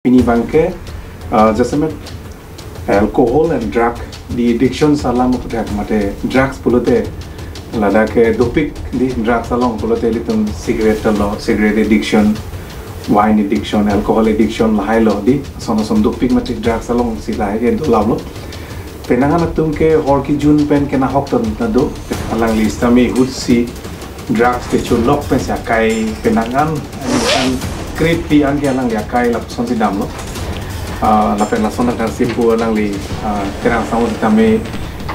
Ini bangke jasamet alcohol and drug the addiction salam putak mate drugs pulute lada ke dopik di drugs along pulute litum cigarette lo cigarette addiction wine addiction alcohol addiction lahai lo di sono som dopik mate drugs along si lahai ke dolalo penangan tum ke hor ki jun pen ke na hok ton na do alang lista me hutsi drugs ke chulok pen sa kai penangan creepy ang yang ya kai la son si dam lo la pen la son na simpu lang li terang samo tame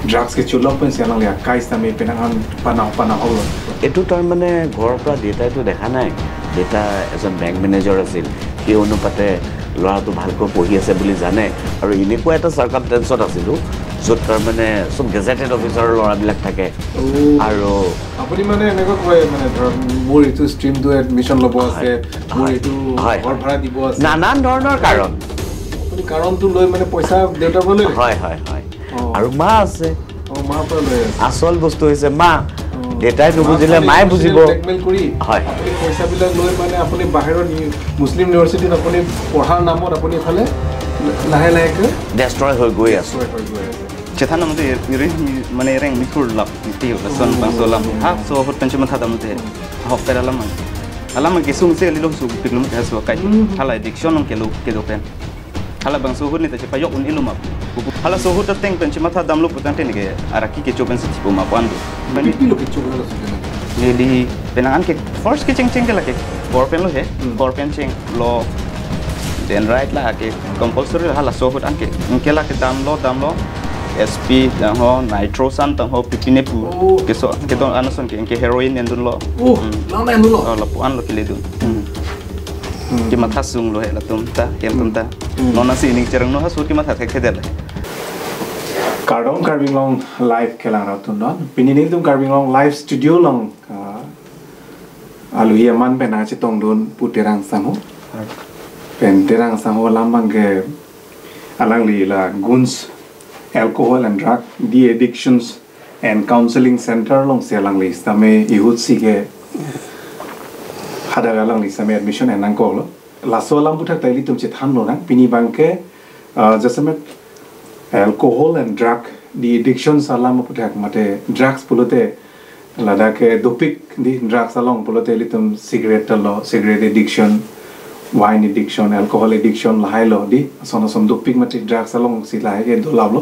drugs ke chulok pen siang lang ya kai tame penangan panah ho etu tar mane ghor pra data tu dekha nai data as a bank manager asil ki onupate lora tu bhalko pohi ase boli jane aru ineko eta circumstance asilu jot tar mane some gazetted officer lora bilak thake aru apuni mane eneko koy mane dhor mur etu stream tu admission lobo ase mur etu ghor bhara dibo ase nanan dhornor karon apuni karon tu loi mane paisa deuta bole hoy aru ma ase ma pa loi asol bostu hoise ma detai nubujile mai bujibo blackmail kori hoy apuni paisa bila loi mane apuni bahero muslim university apuni পঢ়াৰ নামত apuni phale lahe lahe destroy hoy goi ase Cetana mute iri mane reng mikur lap ti son bangsolam ha so hot pencuma thada mute hok peralam alam gesung se lilo su pignum ka so kai hala addiction on ke do pen hala bangso hot ni ta payok un iluma hala so hot teng pencuma thada damlo putan ten ge araki ke chopen se tipo ma pando mani kilo ke chopen lo su ne di penangan ke first ke cheng ke lake por pen lo he por pen cheng lo then right la ke compulsory hala so hot anke ke la ke dam lo SP tang ho nitrosan tang ho pipine pu ke so ke don anason ke heroin endun lo lang endun lo lo puan lo kile dun ki matha sung lo he la tum ta nona si ning cherang no ha sur ki matha thek thedel Cardong carving long live kelang ra tun don pinini tum carving long live studio long alu yaman pena che tong don puterang samu pen terang samu lambang ke alang li la Goonj Alcohol and Drug the Addictions and Counselling Center long selang li tame ihut si ke hada lang li tame admission and angko lo la so lam putak taili tum che than lo na pini bangke jasamet alcohol and drug the addictions alam putak mate drugs pulute lada ke dopik di drugs along pulute litum cigarette lo cigarette addiction wine addiction alcohol addiction lahai lo di sono som dopik mate drugs along si lahai ke dolalo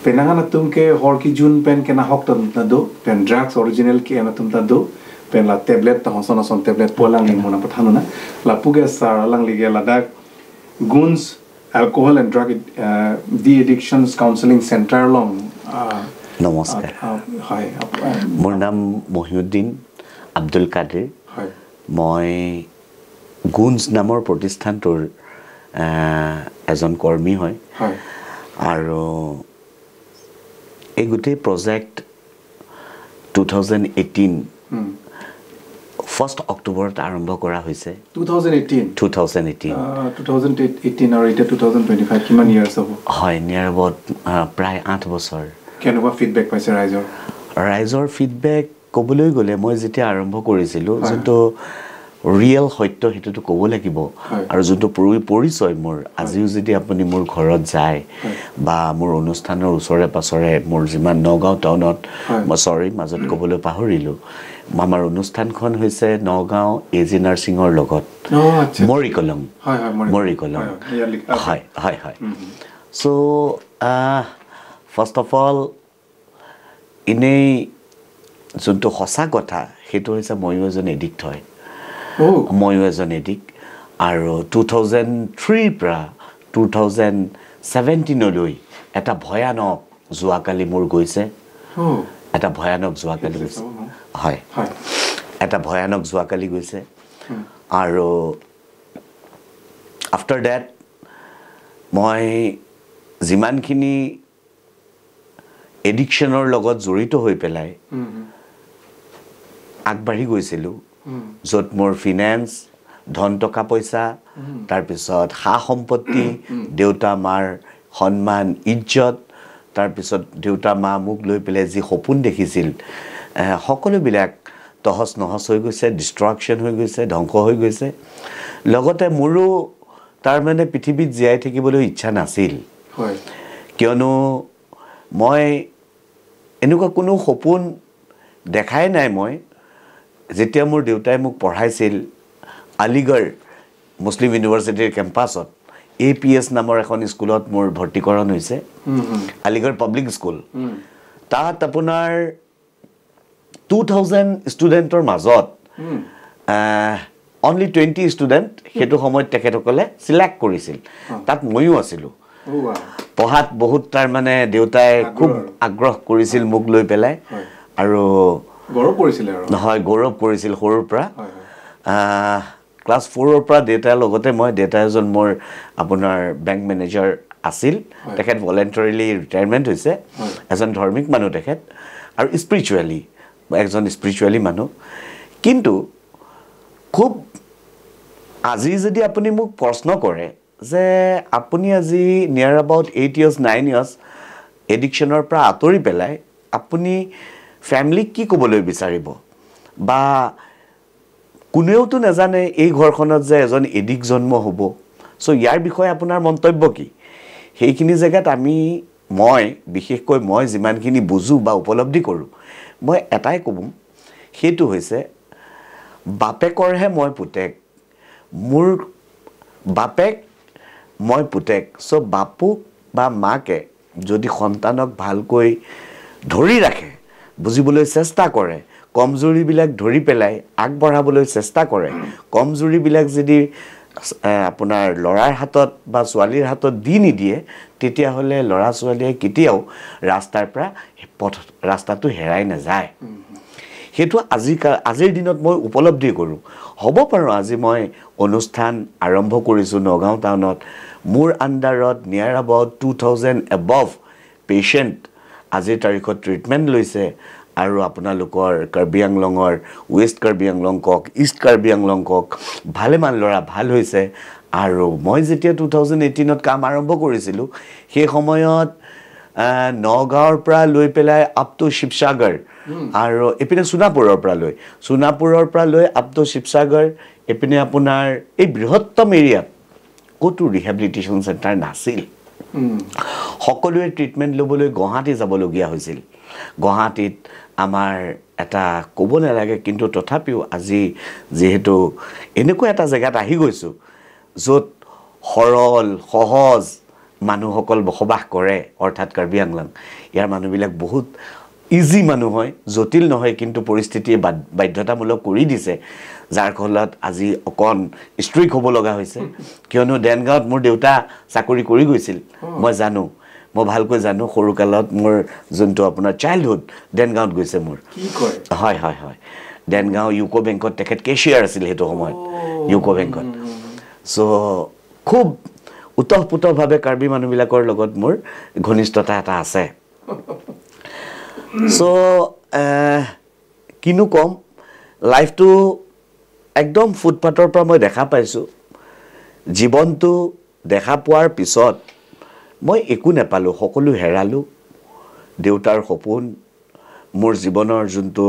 penangan tum ke hor ki jun pen ke na hok ton na do pen drugs original ke na tum ta do pen la tablet ta sono som tablet polang ni mona pathanu na la puge sar lang lige lada Goonj Alcohol and Drug the Addictions Counselling Center long নমস্কাৰ হয় মোৰ নাম মহিউদ্দিন আব্দুল কাদেৰ হয় মই গুঞ্জ নামৰ প্ৰতিষ্ঠানটোৰ এজন কৰ্মী হয় আৰু এই গোটেই প্ৰজেক্ট 2018 1st অক্টোবৰত আৰম্ভ কৰা হৈছে 2018 আৰু এটা 2025 কিমান ইয়াৰ্স হ'ব হয় নিয়াৰ about প্ৰায় 8 বছৰ কেনেকুৱা ফিডবেক পাইছে ৰাইজৰ ফিডবেক ক'বলৈ গ'লে মই যেতিয়া আৰম্ভ কৰিছিলো যোনটো ৰিয়েল সত্য হেতুটো ক'ব লাগিব আৰু যোনটো পৰিচয় মোৰ আজিও যদি আপুনি মোৰ ঘৰত যায় বা মোৰ অনুষ্ঠানৰ ওচৰে পাছৰে মোৰ যিমান নগাঁও টাউনত মই সৰি মাজত ক'বলৈ পাহৰিলো মামাৰ অনুষ্ঠানখন হৈছে নগাঁও এজি নাৰ্ছিঙৰ লগত মৰিকলং হয় সো ফাৰ্স্ট অফ অল ইনেই যোনটো সঁচা কথা সেইটো হৈছে ময়ো এজন এডিক্ট হয় ময়ো এজন এডিক্ট আৰু 2003 পৰা 2017 লৈ এটা ভয়ানক জুৱাকালি মোৰ গৈছে এটা ভয়ানক জুৱাকালি গৈছে হয় এটা ভয়ানক জুৱাকালি গৈছে আৰু আফটাৰ দ্যাট মই যিমানখিনি এডিকশ্যনৰ লগত জড়িত হৈ পেলাই আগবাঢ়ি গৈছিলো য'ত মোৰ ফিনান্স ধন টকা পইচা তাৰ পিছত হা সম্পত্তি দেউতা মাৰ সন্মান ইজ্জত তাৰ পিছত দেউতা মা মোক লৈ পেলাই যি সপোন দেখিছিল সকলোবিলাক তহস নহস হৈ গৈছে ডিষ্ট্ৰাকশ্যন হৈ গৈছে ধ্বংস হৈ গৈছে লগতে মোৰো তাৰ মানে পৃথিৱীত জীয়াই থাকিবলৈ ইচ্ছা নাছিল হয় কিয়নো মই এনেকুৱা কোনো সপোন দেখাই নাই মই যেতিয়া মোৰ দেউতাই মোক পঢ়াইছিল আলিগড় মুছলিম ইউনিভাৰ্চিটিৰ কেম্পাছত APS নামৰ এখন স্কুলত মোৰ ভৰ্তিকৰণ হৈছে আলিগড় পাব্লিক স্কুল তাত আপোনাৰ 2000 ষ্টুডেণ্টৰ মাজত only 20 ষ্টুডেণ্ট হেতু সময়ত তেখেতসকলে সিলেক্ট কৰিছিল তাত মইও আছিলো পঢ়াত বহুত তাৰ মানে দেউতাই খুব আগ্ৰহ কৰিছিল মোক লৈ পেলাই আৰু গৌৰৱ কৰিছিল আৰু হয় গৌৰৱ কৰিছিল সৰুৰ পৰা ক্লাছ 4 ৰ পৰা দেউতাৰ লগতে মই দেউতা এজন মোৰ আপোনাৰ বেংক মেনেজাৰ আছিল তেখেত ভলান্টাৰীলি ৰিটায়াৰমেন্ট হৈছে এজন ধৰ্মিক মানুহ তেখেত আৰু স্পিৰিচুৱেলি একজন স্পিৰিচুৱেলি মানুহ কিন্তু খুব আজি যদি আপুনি মোক প্ৰশ্ন কৰে যে আপুনি আজি নিয়াৰ এবাউট 8 years 9 years এডিকশনৰ পৰা আতৰি পেলাই আপুনি ফ্যামিলিক কি ক'বলৈ বিচাৰিব বা কোনেওতো নাজানে এই ঘৰখনত যে এজন এডিক জন্ম হ'ব সো ইয়াৰ বিষয়ে আপোনাৰ মন্তব্য কি সেইখিনি জায়গাত মই বিশেষকৈ মই যিমানখিনি বুজো বা উপলব্ধি কৰো মই এটাই ক'ম হেতু হৈছে বাপেকৰহে মই পুতেক মোৰ বাপেক মই পুতেক সো বাপুক বা মাকে যদি সন্তানক ভালকৈ ধৰি ৰাখে বুজিবলৈ চেষ্টা কৰে কমজোৰি বিলাক ধৰি পেলাই আগবঢ়াবলৈ চেষ্টা কৰে কমজোৰি বিলাক যদি আপোনাৰ লৰাৰ হাতত বা ছোৱালীৰ হাতত দি নিদিয়ে তেতিয়া হলে লৰা ছোৱালীয়ে কেতিয়াও ৰাস্তাৰ পৰা ৰাস্তাটো হেৰাই নাযায় হেতু আজিৰ দিনত মই উপলব্ধি কৰো হ'ব পাৰো আজি মই অনুষ্ঠান আৰম্ভ কৰিছো নগাঁও টাউনত মোৰ আন্ডাৰত নিয়াৰ এবাউট 2000 above পেশেন্ট আজিৰ তাৰিখত ট্ৰিটমেন্ট লৈছে আৰু আপোনালোকৰ কাৰ্বি আংলঙৰ ওয়েষ্ট কাৰ্বি আংলং কক ইষ্ট কাৰ্বি আংলং কক ভালেমান লৰা ভাল হৈছে আৰু মই যেতিয়া 2018ত কাম আৰম্ভ কৰিছিলো সেই সময়ত নগাঁৱৰ পৰা লৈ পেলাই আপ টু শিৱসাগৰ আৰু এপিনে সোনাপুৰৰ পৰা লৈ আপ টু শিৱসাগৰ এপিনে আপোনাৰ এই বৃহত্তম এৰিয়াত কোটো ৰিহেবিলিটেশন সেন্টাৰ নাছিল সকলোৱে ট্ৰিটমেন্ট লবলৈ গুৱাহাটী যাবলগীয়া হৈছিল গুৱাহাটীত আমাৰ এটা ক'ব নালাগে কিন্তু তথাপিও আজি যেহেতু এনেকুৱা এটা জায়গাত আহি গৈছো যত সৰল সহজ মানুহসকল বসবাস কৰে অৰ্থাৎ কাৰ্বি আংলং ইয়াৰ মানুহবিলাক বহুত ইজি মানুহ হয় জটিল নহয় কিন্তু পৰিস্থিতিয়ে বাধ্যতামূলক কৰি দিছে যাৰ ফলত আজি অকন ষ্ট্ৰিক হ'ব লগা হৈছে কিয়নো দেনগাঁৱত মোৰ দেউতা চাকৰি কৰি গৈছিল মই জানো মই ভালকৈ জানো সৰুকালত মোৰ জন্তু আপোনাৰ চাইল্ডহুড দেনগাঁৱত গৈছে মোৰ কি কয় হয় দেনগাঁও ইউকো বেংকত তেখেত কেশিয়াৰ আছিল হেতু সময়ত ইউকো বেংকত সো খুব উতঃপুতভাৱে কাৰ্বি মানুহবিলাকৰ লগত মোৰ ঘনিষ্ঠতা এটা আছে সো কিনো কম লাইফটো একদম ফুটপাথৰ পৰা মই দেখা পাইছো জীৱনটো দেখা পোৱাৰ পিছত মই একো নেপালো সকলো হেৰালো দেউতাৰ সপোন মোৰ জীৱনৰ যোনটো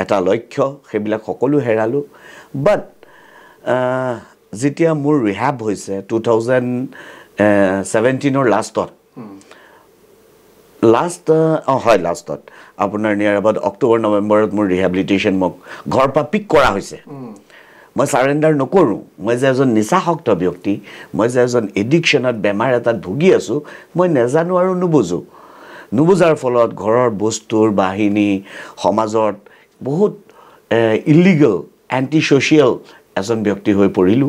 এটা লক্ষ্য সেইবিলাক সকলো হেৰালো বাট যেতিয়া মোৰ ৰিহাব হৈছে 2017 লাষ্টত লাষ্টত আপোনাৰ নিয়াৰ এবাউট অক্টোবৰ নৱেম্বৰত মোৰ ৰিহেবিলিটেশন মোক ঘৰ পৰা পিক কৰা হৈছে মই সাৰেন্ডাৰ নকৰো মই যে এজন নিচাসক্ত ব্যক্তি মই যে এজন এডিকশনত বেমাৰ এটাত ভুগি আছো মই নেজানো আৰু নুবুজাৰ ফলত ঘৰৰ বস্তুৰ বাহিনী সমাজত বহুত ইলিগেল এন্টি সোশিয়েল এজন ব্যক্তি হৈ পৰিলো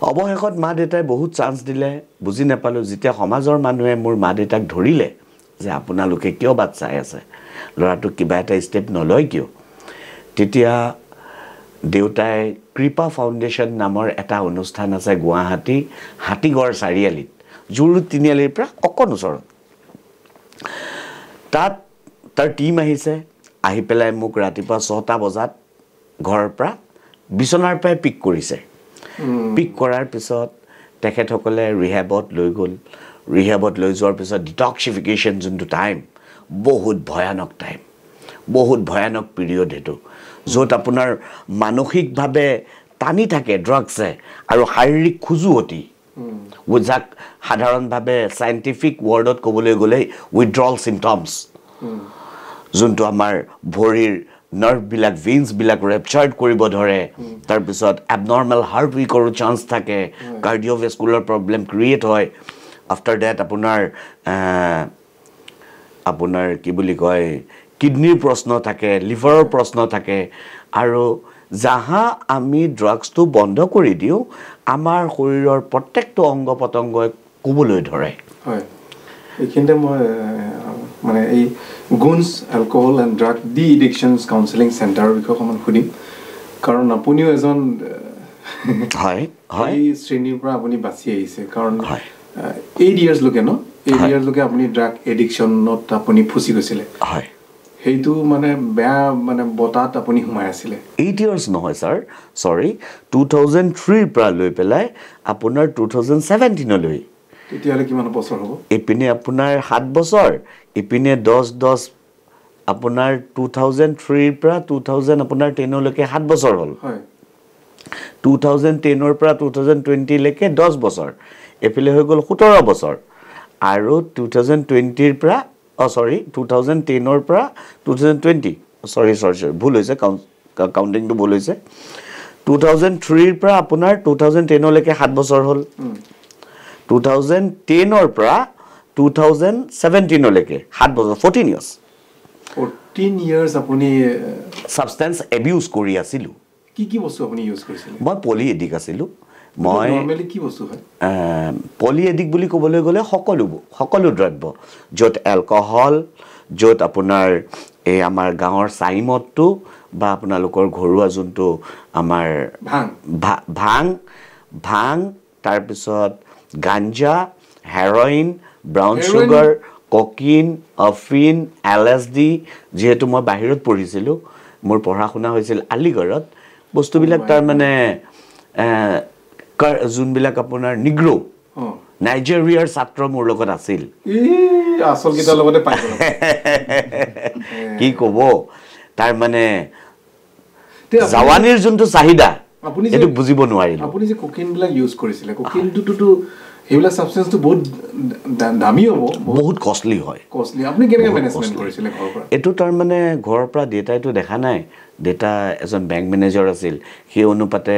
অৱশেষত মা দেউতাই বহুত চান্স দিলে বুজি নাপালো যেতিয়া সমাজৰ মানুহে মোৰ মা দেউতাক ধৰিলে যে আপোনালোকে কিয় বাট চাই আছে লৰাটো কিবা এটা ষ্টেপ নলয় কিয় তেতিয়া দেউতাই কৃপা ফাউণ্ডেশ্যন নামৰ এটা অনুষ্ঠান আছে গুৱাহাটী হাতীগড় চাৰিআলিত জুৰু তিনিআলিৰ পৰা অকণ ওচৰত তাত তাৰ টিম আহিছে আহি পেলাই মোক ৰাতিপুৱা 6টা বজাত ঘৰৰ পৰা বিছনাৰ পৰা পিক কৰিছে পিক কৰাৰ পিছত তেখেতসকলে ৰিহেবত লৈ গ'ল ৰিহেবত লৈ যোৱাৰ পিছত ডিটক্সিফিকেশ্যন যোনটো টাইম বহুত ভয়ানক পিৰিয়ড হেতু য'ত আপোনাৰ মানসিকভাৱে টানি থাকে ড্ৰাগছে আৰু শাৰীৰিক খুজুৱতি যাক সাধাৰণভাৱে চাইণ্টিফিক ৱৰ্ডত ক'বলৈ গ'লে উইথড্ৰল চিম্পটমছ যোনটো আমাৰ ভৰিৰ নাৰ্ভবিলাক ভেইনছবিলাক ৰেপচাৰ্ড কৰিব ধৰে তাৰপিছত এবনৰ্মেল হাৰ্ট উইকৰো চান্স থাকে কাৰ্ডিঅ'ভেস্কুলাৰ প্ৰব্লেম ক্ৰিয়েট হয় আফটাৰ ডেট আপোনাৰ কি বুলি কয় কিডনিৰ প্ৰশ্ন থাকে লিভাৰৰ প্ৰশ্ন থাকে আৰু যাহা আমি ড্ৰাগছটো বন্ধ কৰি দিওঁ আমাৰ শৰীৰৰ প্ৰত্যেকটো অংগ পতংগই ক'বলৈ ধৰে হয় এইখিনিতে মই মানে এই Gunj alcohol and drug de addictions counselling চেণ্টাৰৰ বিষয়ে অকণমান সুধিম কাৰণ আপুনিও এজন হয় হয় এই শ্ৰেণীৰ পৰা আপুনি বাছি আহিছে কাৰণ 8 ইয়াৰ্ছলৈকে ন 8 ইয়াৰ্ছলৈকে আপুনি ড্ৰাগ এডিকশ্যনত আপুনি ফচি গৈছিলে হয় সেইটো মানে বেয়া মানে বতাত আপুনি সোমাই আছিলে 8 ইয়াৰ্ছ নহয় ছাৰ সৰি 2003 পৰা লৈ পেলাই আপোনাৰ 2017 লৈ তেতিয়ালে কিমান বছৰ হ'ব ইপিনে আপোনাৰ 7 বছৰ ইপিনে 10 আপোনাৰ 2003 পৰা 2000 আপোনাৰ 10 লৈকে 7 বছৰ হ'ল হয় 2010 পৰা 2020 লৈকে 10 বছৰ এফালে হৈ গ'ল 17 বছৰ আৰু 2020 পৰা 2010 পৰা 2020 সৰি ভুল হৈছে কাউন্টিংটো ভুল হৈছে 2003 পৰা আপোনাৰ 2010 লৈকে 7 বছৰ হ'ল 2010 পৰা 2017 লৈকে 7 বছৰ 14 ইয়াৰ্ছ আপুনি সাবষ্টেন্স এবিউজ কৰি আছিলো কি বস্তু আপুনি ইউজ কৰিছিলে মই পলি এডিক আছিলো মই নৰমালি কি বস্তু হয় পলি এডিক বুলি ক'বলৈ গ'লে সকলো দ্ৰব্য য'ত এলকহল য'ত আপোনাৰ এই আমাৰ গাঁৱৰ চাইমদটো বা আপোনালোকৰ ঘৰুৱা যোনটো আমাৰ ভাং তাৰপিছত গাঞ্জা heroin brown sugar cooking often LSD যেহেতু মই বাহিৰত পঢ়িছিলো মোৰ পঢ়া শুনা হৈছিল আলিগড়ত বস্তুবিলাক তাৰ মানে যোনবিলাক আপোনাৰ নিগ্ৰো নাইজেৰিয়াৰ ছাত্ৰ মোৰ লগত আছিল আসল কিটা লগতে পাই গ'ল কি ক'ব তাৰ মানে জাৱানীৰ যোনটো চাহিদা আপুনি এটো বুজিব নোৱাৰিলো আপুনি যে কোকিন বিলাক ইউজ কৰিছিলে কোকিনটো হেইলা সাবস্টেন্সটো বহুত দামী হ'ব বহুত কষ্টলি হয় আপুনি কেনেকৈ মেনেজমেন্ট কৰিছিলে ঘৰৰ পৰা এটো তাৰ মানে ঘৰৰ পৰা দেটাইটো দেখা নাই দেটা এজন বেংক মেনেজাৰ আছিল সেই অনুপাতে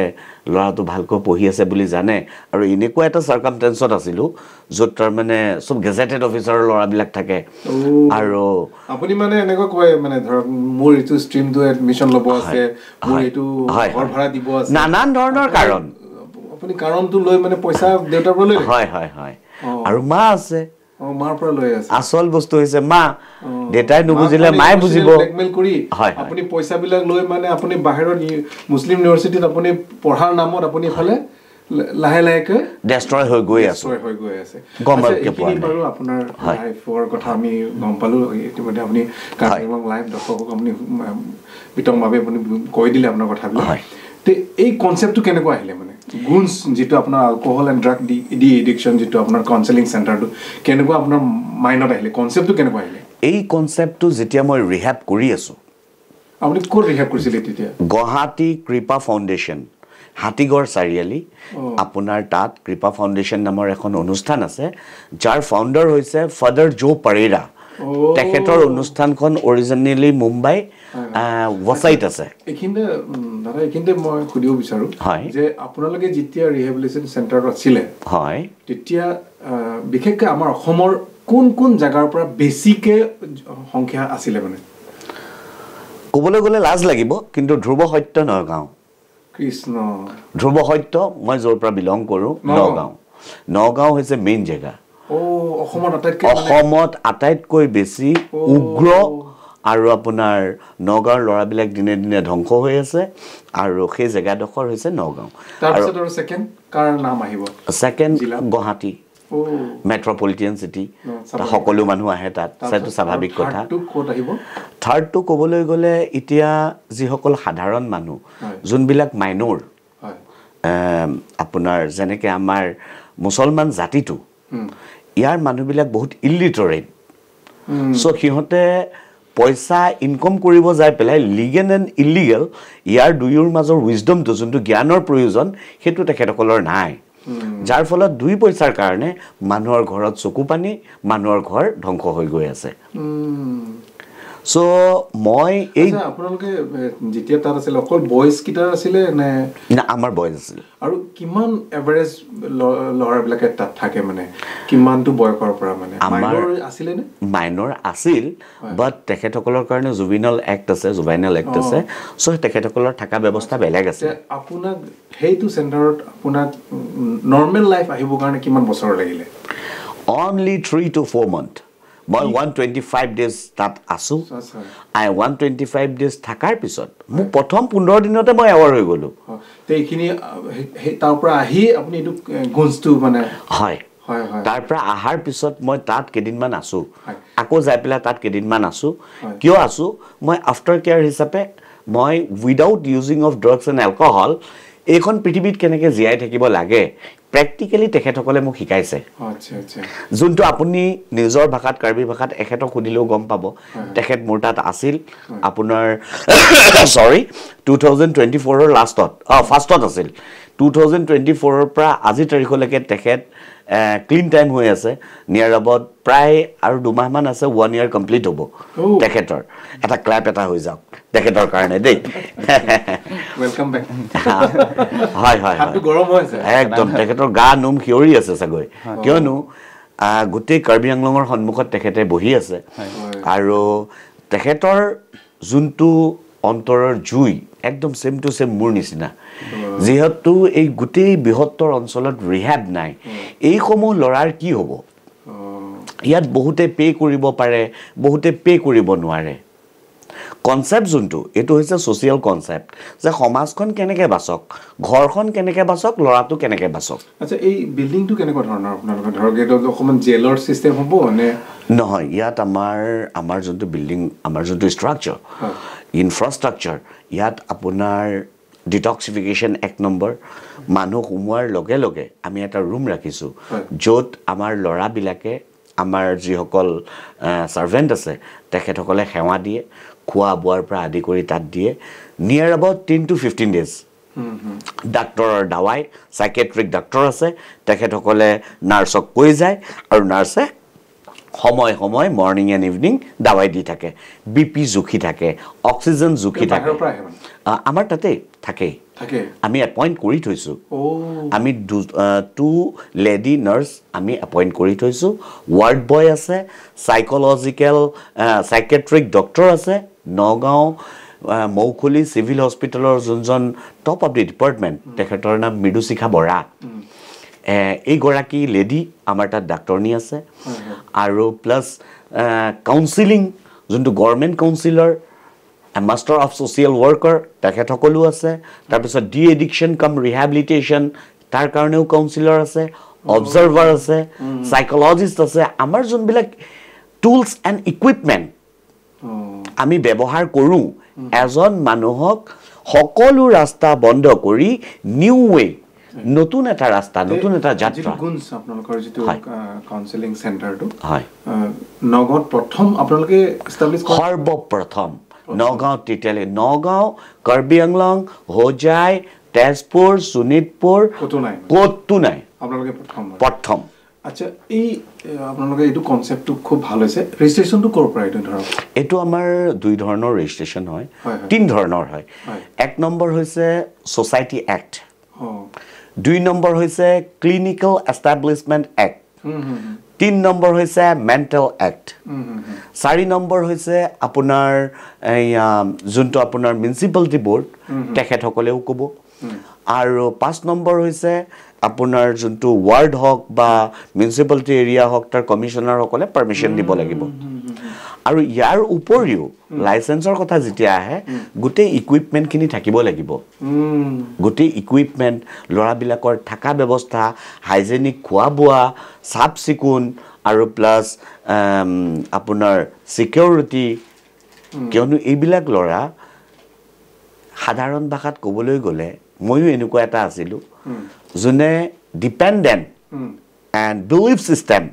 লৰাটো ভালকৈ পঢ়ি আছে বুলি জানে আৰু এনেকুৱা এটা সাৰ্কামস্টেন্সত আছিল য'ত তাৰ মানে সব গেজেটেড অফিচাৰৰ লৰাবিলাক থাকে আৰু আপুনি মানে এনেকৈ কয় মানে ধৰক মোৰ ইটো ষ্ট্ৰীমটো এডমিশন ল'ব আছে মোৰ ইটো ঘৰ ভাড়া দিব আছে নানান ধৰণৰ কাৰণ আপুনি কাৰণটো লৈ মানে পইচা দেউতাৰ পৰা লৈ হয় আৰু মা আছে মাৰ পৰা লৈ আছে আসল বস্তু হৈছে মা দেটাই নুবুজিলে মায়ে বুজিব ব্লেকমেইল কৰি আপুনি পইচা বিলাক লৈ মানে আপুনি বাহিৰত মুছলিম ইউনিভাৰ্চিটিত আপুনি পঢ়াৰ নামত আপুনি ইফালে লাহে লাহেকৈ ডেষ্ট্ৰয় হৈ গৈ আছে গম বাৰু আপোনাৰ লাইফৰ কথা আমি গম পালো ইতিমধ্যে আপুনি কাৰ্যক্ৰম লাইভ দৰ্শকক আপুনি বিতংভাৱে আপুনি কৈ দিলে আপোনাৰ কথাবিলাক তে এই কনসেপ্টটো কেনেকৈ আহিলে মানে গুঞ্জ যেটো আপোনাৰ alcohol and drug de addiction যেটো আপোনাৰ কাউন্সেলিং চেণ্টাৰটো কেনেকৈ আপোনাৰ মাইণ্ডত আহিলে কনসেপ্টটো কেনেকৈ আহিলে এই কনসেপ্টটো যেতিয়া মই ৰিহেব কৰি আছো আপুনি ক'ত ৰিহেব কৰিছিলে তেতিয়া গুৱাহাটী কৃপা ফাউণ্ডেশ্যন হাতীগড় চাৰিআলি আপোনাৰ তাত কৃপা ফাউণ্ডেশ্যন নামৰ এখন অনুষ্ঠান আছে যাৰ ফাউণ্ডাৰ হৈছে ফাদাৰ জো পাৰেৰা তেখেতৰ অনুষ্ঠানখন অৰিজিনেলি মুম্বাই ওয়াসাইট আছে এখিনতে দাদা এখিনতে মই খুদিব বিচাৰো যে আপোনালোকে যেতিয়া ৰিহেবিলিটেশন চেণ্টাৰত আছিলে হয় তেতিয়া বিশেষকৈ আমাৰ অসমৰ কোন জায়গাৰ পৰা বেছিকে সংখ্যা আছিলে মানে ক'বলৈ গ'লে লাজ লাগিব কিন্তু ধ্ৰুৱ সত্য নগাঁও কৃষ্ণ ধ্ৰুৱ সত্য মই য'ৰ পৰা বিলং কৰো নগাঁও হৈছে মেইন জেগা অসমত আটাইতকৈ বেছি উগ্ৰ আৰু আপোনাৰ নগাঁৱৰ ল'ৰাবিলাক দিনে দিনে ধ্বংস হৈ আছে আৰু সেই জেগাডোখৰ হৈছে নগাঁও তাৰপিছত আৰু সেকেন্ড কাৰ নাম আহিব সেকেন্ড গুৱাহাটী মেট্ৰপলিটিয়ান সিটি সকলো মানুহ আহে তাত সেইটো স্বাভাৱিক কথা থাৰ্ডটো ক'বলৈ গ'লে এতিয়া যিসকল সাধাৰণ মানুহ যোনবিলাক মাইনৰ আপোনাৰ যেনেকৈ আমাৰ মুছলমান জাতিটো ইয়াৰ মানুহবিলাক বহুত ইলিটাৰেট সো সিহঁতে পইচা ইনকম কৰিব যায় পেলাই লিগেল এণ্ড ইলিগেল ইয়াৰ দুয়োৰ মাজৰ উইজডমটো যোনটো জ্ঞানৰ প্ৰয়োজন সেইটো তেখেতসকলৰ নাই যাৰ ফলত দুই পইচাৰ কাৰণে মানুহৰ ঘৰত চকু পানী মানুহৰ ঘৰ ধ্বংস হৈ গৈ আছে সো মই এই আপোনালোকে যেতিয়া তাত আছিল অকল বয়জ কিটাৰ আছিলে নে না আমাৰ বয়জ আছিল আৰু কিমান এভাৰেজ ল'ৰাবিলাকে তাত থাকে মানে কিমানটো বয়সৰ পৰা মানে মাইনৰ আছিলে নে মাইনৰ আছিল বাট তেখেতসকলৰ কাৰণে জুভিনাল এক্ট আছে সো তেখেতসকলৰ থকা ব্যৱস্থা বেলেগ আছে আপোনাক সেইটো চেণ্টাৰত আপোনাক নৰ্মেল লাইফ আহিবৰ কাৰণে কিমান বছৰ লাগিলে only 3 to 4 months মই 125 ডেজ তাত আছো আই 125 ডেজ থাকাৰ পিছত মই প্ৰথম 15 দিনতে মই এৱাৰ হৈ গলো তে এইখিনি তাৰ পৰা আহি আপুনি এটো গুঞ্জটো মানে হয় তাৰ পৰা আহাৰ পিছত মই তাত কেদিনমান আছো আকৌ যাই পেলা তাত কেদিনমান আছো কিয় আছো মই আফটাৰ কেয়াৰ হিচাপে মই without using of drugs and alcohol এইখন পৃথিৱীত কেনেকৈ জীয়াই থাকিব লাগে প্ৰেক্টিক্যালি তেখেতসকলে মোক শিকাইছে যোনটো আপুনি নিজৰ ভাষাত কাৰ্বি ভাষাত এখেতক সুধিলেও গম পাব তেখেত মোৰ তাত আছিল আপোনাৰ সৰি 2024 ৰ লাষ্টত ফাৰ্ষ্টত আছিল 2024 ৰ পৰা আজি তাৰিখলৈকে তেখেত ক্লিন টাইম হৈ আছে নিয়াৰ এবাউট প্ৰায় আৰু 2 মাহ মান আছে 1 ইয়াৰ কমপ্লিট হ'ব তেখেতৰ এটা ক্লাপ এটা হৈ যাওক তেখেতৰ কাৰণে দেই ওয়েলকাম বেক হয় হাতটো গৰম হৈ আছে একদম তেখেতৰ গা নুম খিয়ৰি আছে চাগৈ কিয়নো গোটেই কাৰ্বি আংলঙৰ সন্মুখত তেখেতে বহি আছে আৰু তেখেতৰ যোনটো অন্তৰৰ জুই একদম সেম টু সেম মোৰ নিচিনা যেহেতু এই গোটেই বৃহত্তৰ অঞ্চলত ৰিহেব নাই এই সমূহ লৰাৰ কি হ'ব ইয়াত বহুতে পে কৰিব পাৰে বহুতে পে কৰিব নোৱাৰে কনসেপ্ট যোনটো এটো হৈছে সোশিয়াল কনসেপ্ট যে সমাজখন কেনেকে বাচক ঘৰখন কেনেকে বাচক লৰাটো কেনেকে বাচক আচ্ছা এই বিল্ডিংটো কেনেকুৱা ধৰণৰ আপোনালোকৰ ধৰক এটো অকমান জেলৰ সিস্টেম হ'ব নে নহয় ইয়াত আমাৰ যোনটো বিল্ডিং আমাৰ যোনটো ষ্ট্ৰাকচাৰ ইনফ্ৰাষ্ট্ৰাকচাৰ ইয়াত আপোনাৰ ডিটক্সিফিকেশন এক নম্বৰ মানুহ হুমুৱাৰ লগে লগে আমি এটা ৰুম ৰাখিছো য'ত আমাৰ লৰাবিলাকে আমাৰ যিসকল সাৰ্ভেন্ট আছে তেখেতসকলে সেৱা দিয়ে খোৱা বোৱাৰ পৰা আদি কৰি তাত দিয়ে নিয়াৰ এবাউট 10 to 15 ডেজ ডাক্তৰৰ দাৱাই সাইকিয়াট্ৰিক ডাক্তৰ আছে তেখেতসকলে নাৰ্ছক কৈ যায় আৰু নাৰ্ছে সময় সময় মৰ্নিং এণ্ড ইভিনিং দাৱাই দি থাকে বিপি জুখি থাকে অক্সিজেন জুখি থাকে আমাৰ তাতে থাকে আমি এপইন্ট কৰি থৈছো আমি 2 লেডি নাৰ্ছ আমি এপইন্ট কৰি থৈছো ওয়াৰ্ড বয় আছে সাইকোলজিক্যাল সাইকিয়াট্ৰিক ডক্তৰ আছে নগাঁও মৌখুলি সিভিল হস্পিটেলৰ যোনজন টপ অফ দি ডিপাৰ্টমেন্ট তেখেতৰ নাম মৃদুশিখা বৰা এই গৰাকী লেডি আমাৰ তাত ডাক্তৰনী আছে আৰু প্লাস কাউন্সেলিং যোনটো government counsellor master of social worker তেখেতসকলো আছে তাৰ পিছত ডি এডিকশন কাম ৰিহেবিলিটেশন তাৰ কাৰণেও কাউন্সিলৰ আছে অবজাৰ্ভাৰ আছে সাইকোলজিষ্ট আছে আমাৰ যোনবিলাক টুলস এণ্ড ইকুইপমেন্ট আমি ব্যৱহাৰ কৰো এজন মানুহক সকলো ৰাস্তা বন্ধ কৰি নিউ ৱে নতুন এটা ৰাস্তা নতুন এটা যাত্ৰা গুঞ্জ আপোনালোকৰ যেটো কাউন্সেলিং চেণ্টাৰটো হয় নগাঁৱত প্ৰথম আপোনালোকে এষ্টাবলিশ সৰ্বপ্ৰথম নগাঁও তিতিয়ালে নগাঁও কাৰ্বি আংলং হোজাই তেজপুৰ শোণিতপুৰ কতো নাই আপোনালোকে প্ৰথম আচ্ছা এই আপোনালোকে এইটো কনসেপ্টটো খুব ভাল হৈছে ৰেজিষ্ট্ৰেচনটো কৰ পৰা এইটো ধৰক এটো আমাৰ দুই ধৰণৰ ৰেজিষ্ট্ৰেচন হয় তিন ধৰণৰ হয় এক নম্বৰ হৈছে সোসাইটি এক্ট 2 নম্বৰ হৈছে ক্লিনিক্যাল এস্টাবলিশমেন্ট এক্ট 3 নম্বৰ হৈছে মেন্টাল এক্ট 4 নম্বৰ হৈছে আপোনাৰ যোনটো আপোনাৰ মিউনিসিপালিটি বোৰ্ড তেখেতসকলেও ক'ব আৰু 5 নম্বৰ হৈছে আপোনাৰ যোনটো ওয়াৰ্ড হক বা মিউনিসিপালিটি এৰিয়া হক তাৰ কমিশনাৰ সকলে পাৰমিশন দিব লাগিব আৰু ইয়াৰ উপৰিও লাইসেন্সৰ কথা যেতিয়া আহে গোটেই ইকুইপমেন্ট খিনি থাকিব লাগিব গোটেই ইকুইপমেন্ট লৰাবিলাকৰ থাকা ব্যৱস্থা হাইজেনিক খোৱা বোৱা সাফ সিকুন আৰু প্লাস আপোনাৰ সিকিউৰিটি কিয়নো এইবিলাক লৰা সাধাৰণ ভাষাত ক'বলৈ গলে ময়ো এনেকুৱা এটা আছিলো যোনে ডিপেন্ডেন্ট এণ্ড বিলিভ ছিষ্টেম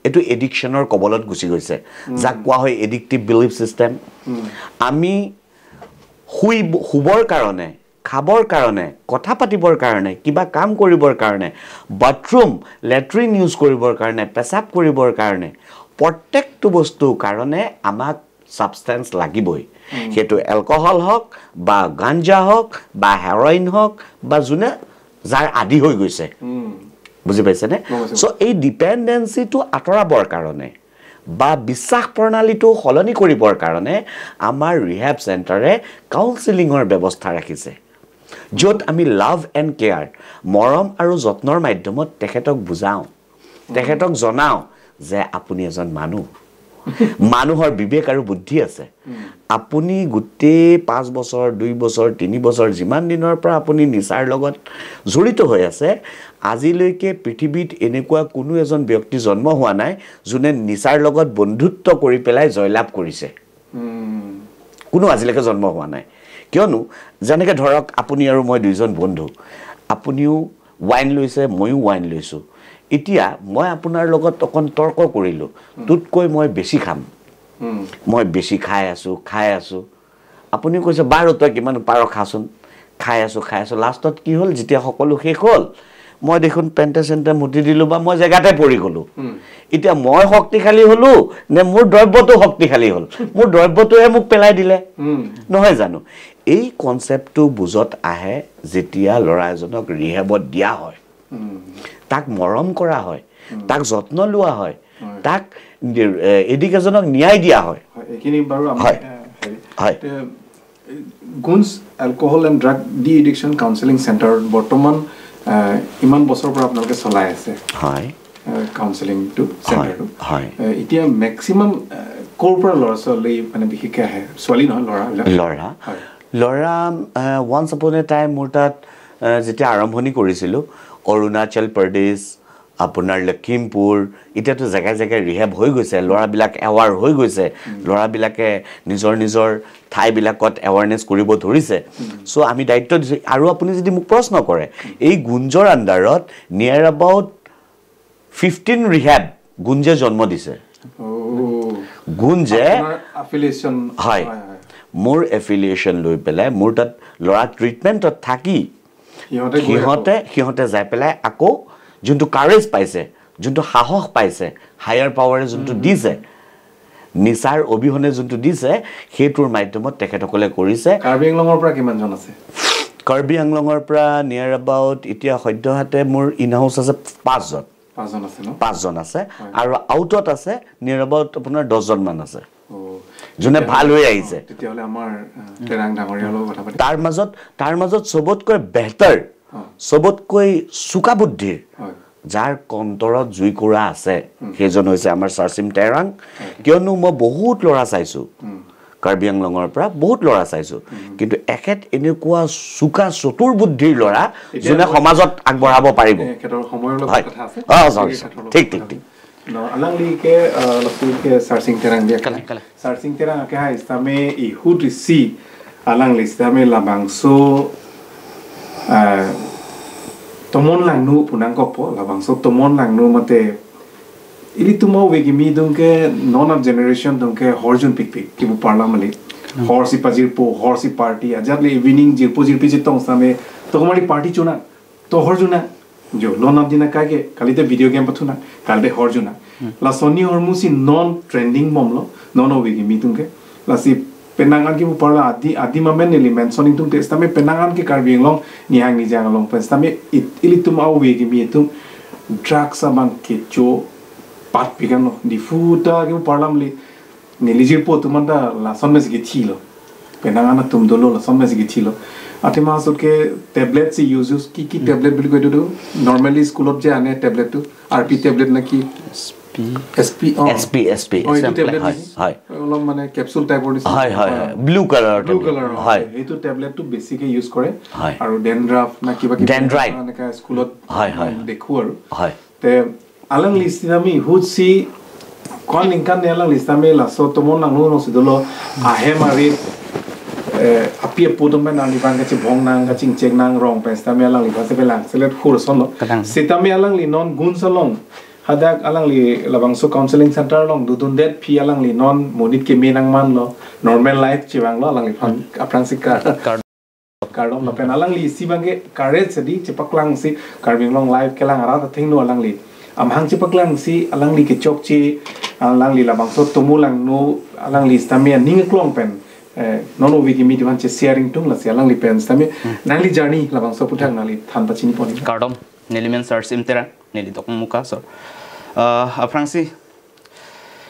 এইটো এডিকশ্যনৰ কবলত গুচি গৈছে যাক কোৱা হয় এডিক্টিভ বিলিভ ছিষ্টেম আমি শুবৰ কাৰণে খাবৰ কাৰণে কথা পাতিবৰ কাৰণে কিবা কাম কৰিবৰ কাৰণে বাথৰুম লেট্ৰিন ইউজ কৰিবৰ কাৰণে পেচাব কৰিবৰ কাৰণে প্ৰত্যেকটো বস্তুৰ কাৰণে আমাক সাবস্টেন্স লাগিবই সেইটো এলকহল হওক বা গাঞ্জা হওক বা হেৰইন হওক বা যোনে যাৰ আদি হৈ গৈছে বুজি পাইছেনে সো এই ডিপেন্ডেন্সিটো আঁতৰাবৰ কাৰণে বা বিশ্বাস প্ৰণালীটো সলনি কৰিবৰ কাৰণে আমাৰ ৰিহেব চেণ্টাৰে কাউন্সেলিঙৰ ব্যৱস্থা ৰাখিছে য'ত আমি লাভ এণ্ড কেয়াৰ মৰম আৰু যত্নৰ মাধ্যমত তেখেতক বুজাওঁ তেখেতক জনাওঁ যে আপুনি এজন মানুহ মানুহৰ বিবেক আৰু বুদ্ধি আছে আপুনি গোটেই 5 বছৰ 2 বছৰ 3 বছৰ যিমান দিনৰ পৰা আপুনি নিচাৰ লগত জড়িত হৈ আছে আজিলৈকে পৃথিৱীত এনেকুৱা কোনো এজন ব্যক্তি জন্ম হোৱা নাই যোনে নিচাৰ লগত বন্ধুত্ব কৰি পেলাই জয়লাভ কৰিছে কোনো আজিলৈকে জন্ম হোৱা নাই কিয়নো যেনেকৈ ধৰক আপুনি আৰু মই দুইজন বন্ধু আপুনিও ওয়াইন লৈছে ময়ো ওয়াইন লৈছোঁ এতিয়া মই আপোনাৰ লগত অকন তৰ্ক কৰিলোঁ তুতকৈ মই বেছি খাম মই বেছি খাই আছোঁ আপুনি কৈছে বাৰু তই কিমান পাৰ খাচোন খাই আছোঁ লাষ্টত কি হ'ল যেতিয়া সকলো শেষ হ'ল মই দেখোন পেণ্টে চেণ্টে মুটি দিলোঁ বা মই জেগাতে পৰি গ'লোঁ এতিয়া মই শক্তিশালী হ'লোঁ নে মোৰ দ্ৰব্যটো শক্তিশালী হ'ল মোৰ দ্ৰব্যটোহে মোক পেলাই দিলে নহয় জানো এই কনচেপ্টটো বুজত আহে যেতিয়া ল'ৰা এজনক ৰিহেবত দিয়া হয় তাক মৰম কৰা হয় তাক যত্ন লোৱা হয় তাক এডিকেজনক ন্যায় দিয়া হয় এইখিনি বাৰু হয় Gunj alcohol and drug de addiction counselling centre বৰ্তমান ইমান বছৰৰ পৰা আপোনালোকে চলাই আছে হয় কাউন্সেলিংটো চেণ্টাৰটো এতিয়া মেক্সিমাম ক'ৰ পৰা ল'ৰা ছোৱালী মানে বিশেষকৈ আহে ছোৱালী নহয় ল'ৰা ওৱান্স আপন এ টাইম মোৰ তাত যেতিয়া আৰম্ভণি কৰিছিলোঁ অৰুণাচল প্ৰদেশ আপোনাৰ লখিমপুৰ এতিয়াতো জেগাই জেগাই ৰিহেব হৈ গৈছে ল'ৰাবিলাক এৱাৰ হৈ গৈছে ল'ৰাবিলাকে নিজৰ ঠাইবিলাকত এৱাৰনেছ কৰিব ধৰিছে চ' আমি দায়িত্ব দিছোঁ আৰু আপুনি যদি মোক প্ৰশ্ন কৰে এই গুঞ্জৰ আণ্ডাৰত নিয়াৰ এবাউট 15 ৰিহেব গুঞ্জে জন্ম দিছে গুঞ্জে এফিলিয়েশ্যন হয় মোৰ এফিলিয়েশ্যন লৈ পেলাই মোৰ তাত ল'ৰা ট্ৰিটমেণ্টত থাকি সিহঁতে যাই পেলাই আকৌ যোনটো কাৰেজ পাইছে যোনটো সাহস পাইছে হায়াৰ পাৱাৰে যোনটো দিছে নিচাৰ অবিহনে যোনটো দিছে সেইটোৰ মাধ্যমত তেখেতসকলে কৰিছে কাৰ্বি আংলঙৰ পৰা কিমানজন আছে কাৰ্বি আংলঙৰ পৰা নিয়াৰ এবাউট এতিয়া সদ্যহাতে মোৰ ইনহাউচ আছে 5জন আছে আৰু আউটত আছে নিয়াৰ এবাউট আপোনাৰ 10জন মান আছে যোনে ভাল হৈ আহিছে তেতিয়াহ'লে আমাৰ তেৰাং ডাঙৰীয়াৰ লগত কথা পাতি তাৰ মাজত চবতকৈ বেহতৰ চবতকৈ চোকা বুদ্ধিৰ যাৰ কন্তৰত জুই কৰা আছে সেইজন হৈছে আমাৰ চাৰ্চিম তেৰাং কিয়নো মই বহুত ল'ৰা চাইছোঁ কাৰ্বি আংলঙৰ পৰা বহুত ল'ৰা চাইছোঁ কিন্তু এখেত এনেকুৱা চোকা চতুৰ বুদ্ধিৰ ল'ৰা যোনে সমাজত আগবঢ়াব পাৰিব ঠিক alangli ke lasu ke sarsing terang dia sarsing terang ke hai istame ihud si alangli istame labangso tomon lang nu punang kopo labangso tomon lang nu mate ili tumo wegi mi dunke non of generation dunke horjun pik kibu parlamali horsi pajirpo horsi party ajadli evening jirpo jirpi jitong same to komari party chuna to horjuna जो loan अब दिना कागे काली ते video game पथुना कालते हरजुना ला Soni हरमुसी non trending ममलो non ओवेगी मीतुंगे ला सी पेनांगान की परला आदि ममेन नेली mentioning तुम test में पेनांगान के कार्बिंग लोंग निहांग निजांग लोंग paste में इली तुम ओवेगी मीतुं ड्रग्स अबांग के जो पाट पिगनो डिफुटा के परला मली नेलिजिर पो तुमंदा ला सोनमेस की थीलो पेनांगाना तुम दोलो ला सोनमेस की थीलो आते मासुत के टैबलेट से यूज की टैबलेट बिल को दो नॉर्मली स्कूल ऑफ जे आने टैबलेट तो आरपी टैबलेट ना की एसपी टैबलेट हाय ओलम माने कैप्सूल टाइप और हाय ब्लू कलर हाय ये तो टैबलेट तो बेसिकली यूज करे और डेंड्राफ ना की बाकी डेंड्राइट ना का स्कूल ऑफ हाय देखो और हाय ते अलग लिस्ट में हुड सी कौन लिंक ने अलग लिस्ट में लासो तो मोन ना नो से दलो आहे मारी apia podom men ang libang kachi bong nang kaching chek nang rong pesta me alang liba se belang selet khur son lo sita me alang li non gun salong hadak alang li labang so counseling center long dudun det pi alang li non monit ke minang man lo normal life chiwang lo alang li fan aprang sikar kardom la pen alang li si bangge courage sedi chepaklang si karbing long life kelang ara ta thing no alang li amhang chepaklang si alang li ke chok chi alang li labang so tumulang no alang li stamia ning klong pen non ovi ki miti van che sharing tung la si alang li pen stamia nang li journey labang so puthang nang li than pachini pon kardom nelimen search imtera neli tok muka so aprangsi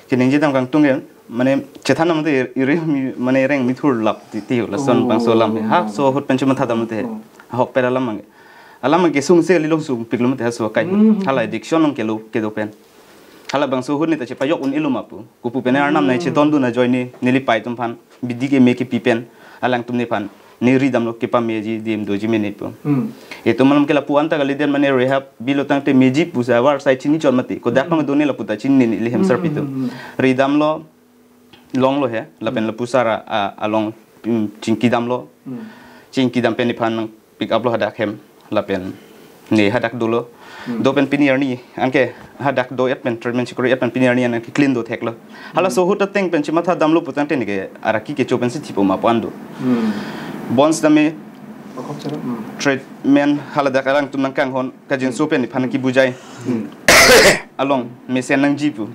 kining jidam kang tungen mane chethan namte ire mane reng mithur lap ti la son bang so lam ha so hot penchum tha dam te hok pera lam alam ke sung se lilong sung piklum te so kai hala addiction ong kelo ke do pen hala bang so hut ni ta che payok un ilum apu kupu pen arnam nai che don du na join ni nili pai tum phan bidi ke me ke pipen alang tum ne phan niri dam lo ke pa meji dim doji minute pu itu malam ke lapuan ta galiden mane rehab bilotang te meji pusa war sai chini chon mati ko dak pang doni la puta chini ni lihem sar pitu ridam lo long lo he la pen la pusara along chingki dam lo chingki dam pen phan pick up lo hadak hem la pen ni hadak dolo do pen pinier ni anke hadak do et pen treatment sikuri et pen pinier ni an clean do thek lo hala so hut teng pen chima tha dam lo putan te ni ke araki ke chopen si tipo ma pando bonds dami treatment hala dak arang tum nang kang hon kajin so pen phan ki bujai along mesen nang jipu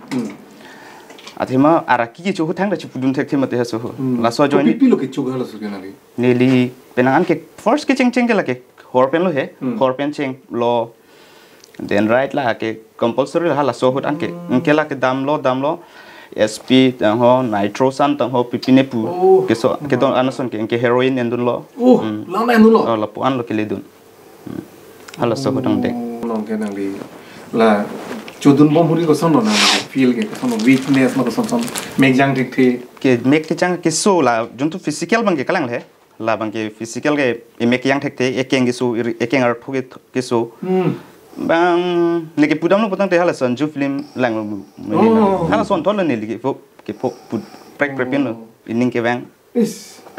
athima araki ki chu thang da chu pudun thek themate ha so la so join pi lo ke chu hala so kenali neli penangan ke first ke cheng ke la ke hor pen lo he hor pen cheng lo then right la ke compulsory hala so hot anke la ke dam lo SP tang ho nitrosan tang ho pipine pu ke so ke don anason ke heroin endun lo lang na endun lo la puan lo ke ledun hala so hot ang dek long ke nang li la chudun bom huri ko son na feel ke son weakness ma ko son mek jang thik the ke mek ke chang ke so la juntu physical bang ke kalang le la bang ke physical ke mek yang thek the ekeng ke so ekeng ar thuge ke so bang neke pudam no potang te hala son ju film lang hala son thon ne li ke put prek prepin lo ining ke bang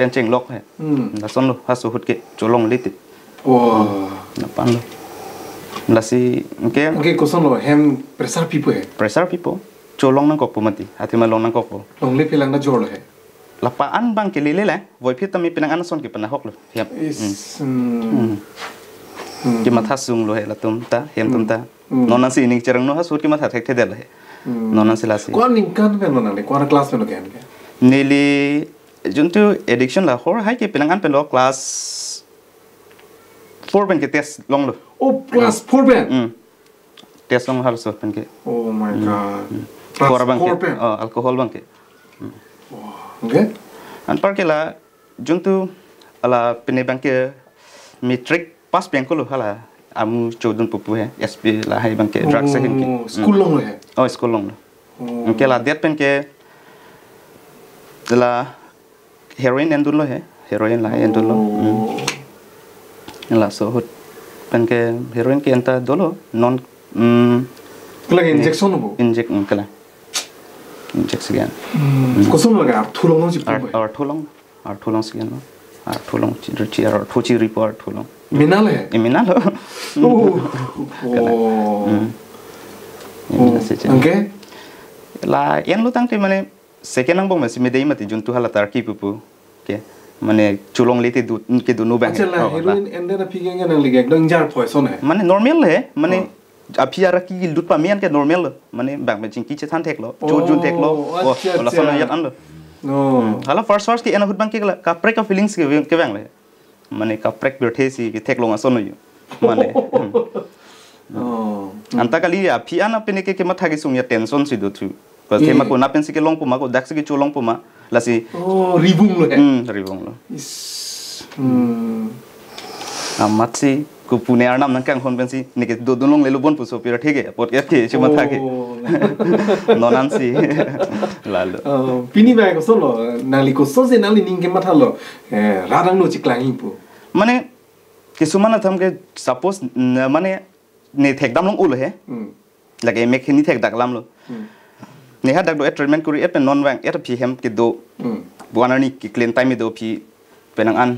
pen cheng lok he la son lo ha so hut ke cholong li ti na pan lo la si ke ko son lo hem pressure people cholong nang kok pumati ati ma long nang kok long le pelang na jor lo he la pa an bang ke le la voi phit tami pinang an son ke pana hok lo hiap ki matha sung lo he la tum ta hem tum ta nonan si ning cherang no ha sur ki matha thek the del he nonan si la si kon ning kan pen nonan le kon class pen ke nili juntu addiction la hor hai ke pinangan pen lo class 4 pen ke test long lo class 4 pen test long hal so pen ke oh my god class 4 pen alcohol bang ke okay an par ke la juntu ala pen bang ke metric pas pen ko lo hala amu chodun pupu he SP la hai bang ke drug se hin ki school long lo he school long lo ke la det pen ke la heroin endun lo he heroin la endun lo la so hot pen ke heroin ke enta dolo non kala injection no inject kala inject sigan ko son lo ga thulong no ji pu ar thulong sigan no ar thulong chi ar thochi report thulong minal hai minal okay la yan lu tang te mane second ang bong masi medei mati juntu hala tar ki pupu ke mane chulong lete du ke du no bang achela heroin ende na pigeng nang lig ekdom jar poison hai mane normal he mane aphiara ki lut pa mian ke normal mane bang me chingki che than thek lo jun thek lo la sana yat an lo hala first ki ena hut bang ke ka break of feelings ke bang le mane ka prek birthe si ke thek longa sono yu mane anta kali ya phiana pene ke matha ki sung ya tension si do thu ko thema ko na pen si ke long puma ko dak si ke cholong puma la si ribung lo ribung lo amatsi ku pune arnam nang kang hon pen si ne ke do dunong le lo bon pu so pira thege pot ke che matha ke nonan si lalo pini ba ko solo nali ko so se nali ning ke matha lo radang lo chiklang pu mane kisumana tham ke suppose mane ne thek dam long ul he lage mek ni thek dak lam lo ne ha dak do treatment kuri et pen non wang et phi hem ke do buana ni ki clean time do phi penang an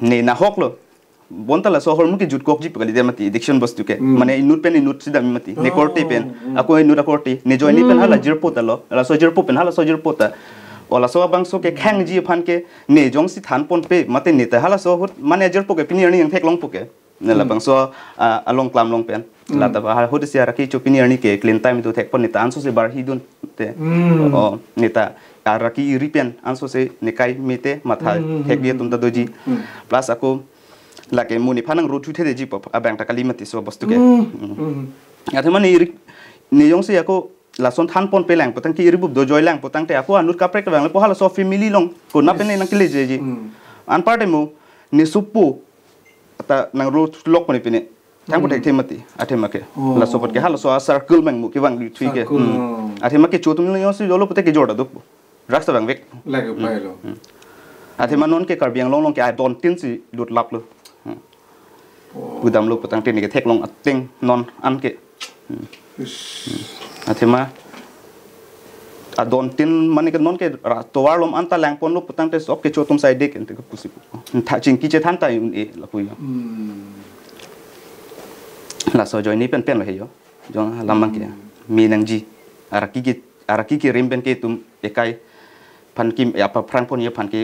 ne na hok lo বনতালা সহৰ মুকি jute Coke G পকালি দে মাতি addiction বস্তুকে মানে ইনুট PAN ইনুট সিদা মাতি নে করতে PAN আকো ইনুট করতে নে জয়নি PAN hala jir potalo la so jir popen hala so jir pota ola so bangso ke khang ji phan ke ne jong si than pon pe mate ne ta hala so hut mane jir poke pinir ni yang thek long poke ne la bangso along klam long pen la ta ha hut sia ra ki chu pinir ni ke clean time to thek pon ni ta anso se bar hi dun te o ne ta araki iripen anso se ne kai mete matha thek dia tum ta doji plus ako lake muni phanang ru thu the ji pop abang ta kali mati so bostu ke athema ni yong se ako la son than pon pe lang potang ki ribub do joy lang potang te ako anut ka prek bang le pohala so family long ko na pe nang kile je ji an parte mo ni supu ta nang ru lok ko ni pe ne thang ko thek the mati athema ke la so pot ke hala so circle mang mu ki wang thui ke athema ke chotum yong se jolo pote ke jorda duk raksa bang vek lage pai lo athema non ke karbiang long long ke ai don tin si lut lap lo budam lo potang te ni ke thek long ateng non an ke athema adon tin mani ke non ke towar lom anta lang pon lo potang te sok ke chotum sai dek ente ke pusi tha ching ki che than ta un e la puyo la so join ni pen pen lo heyo jong lamang ke mi nang ji araki ki rim pen ke tum ekai phan kim apa phrang pon ye phan ke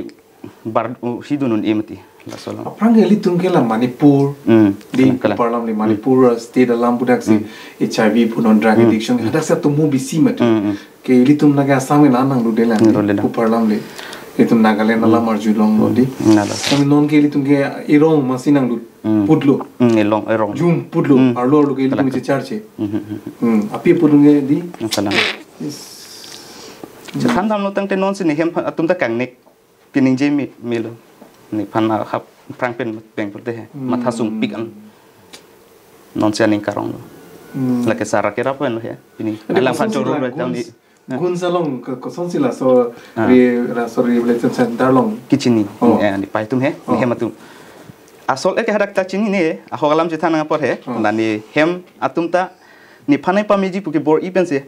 bar hidunun emati la so aprang eli tum ke la manipur di parlam ni manipur state alam budak si hiv punon drug addiction hadak sa tumu bisi mat ke eli tum naga asam na nang lu delan pu parlam le etum nagaland alam arjulong lo di kami non ke eli tum ke irong masinang lu pudlo elong jum pudlo arlo lu ke eli tum che charche api pudunge di salam je thandam lo tang te non sin hem atum ta kang nek kining je mi lo ni phana khap prang pen peng pute he matha sung pik an non se aning karong lo la ke sara ke rapen he ini alang phan choro ra tam ni Goonj Along ko son sila so rehabilitation center long kichini ni pai tum he ni hem atum asol ek hadak ta chini ne a hogalam je thana por he na ni hem atum ta ni phanai pamiji puki bor ipen se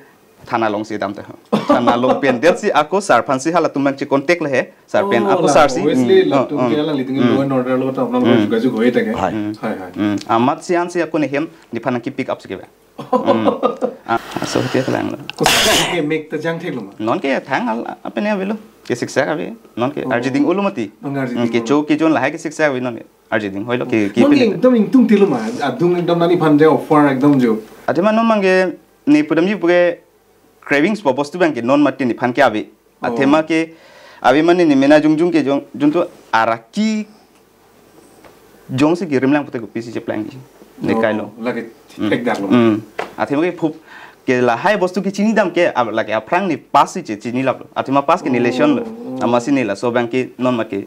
thana long se dam ta thana long pen del si ako sar phansi hala tumang che contact le he sar pen ako sar si obviously la tum ke la liting lo and order lo ta apna lo gaju hoye take hai amat sian se ako ne hem ni phana ki pick up se ke so ke lang ko ke make ta jang thek lo ma non ke thang apne velo ke siksa ka ve non ke arjiding ulumati ke cho ke jon la hai ke siksa ve non arjiding hoilo ke pe ekdom ingtung tilo ma adung ekdom nani phan je offer ekdom jo adema non mange ni pudam ji puge cravings po bostu bang ke non matti ni phan ke ave athema ke ave mane ni mena jungjung ke jung to araki jong se ke rimlang pute ko pisi je plan ni kailo lage ek dar lo athema ke phup ke la hai bostu ki chini dam ke lage aprang ni pasi che chini lab athema pas ke ni lesson lo amasi ni la so bang ke non ma ke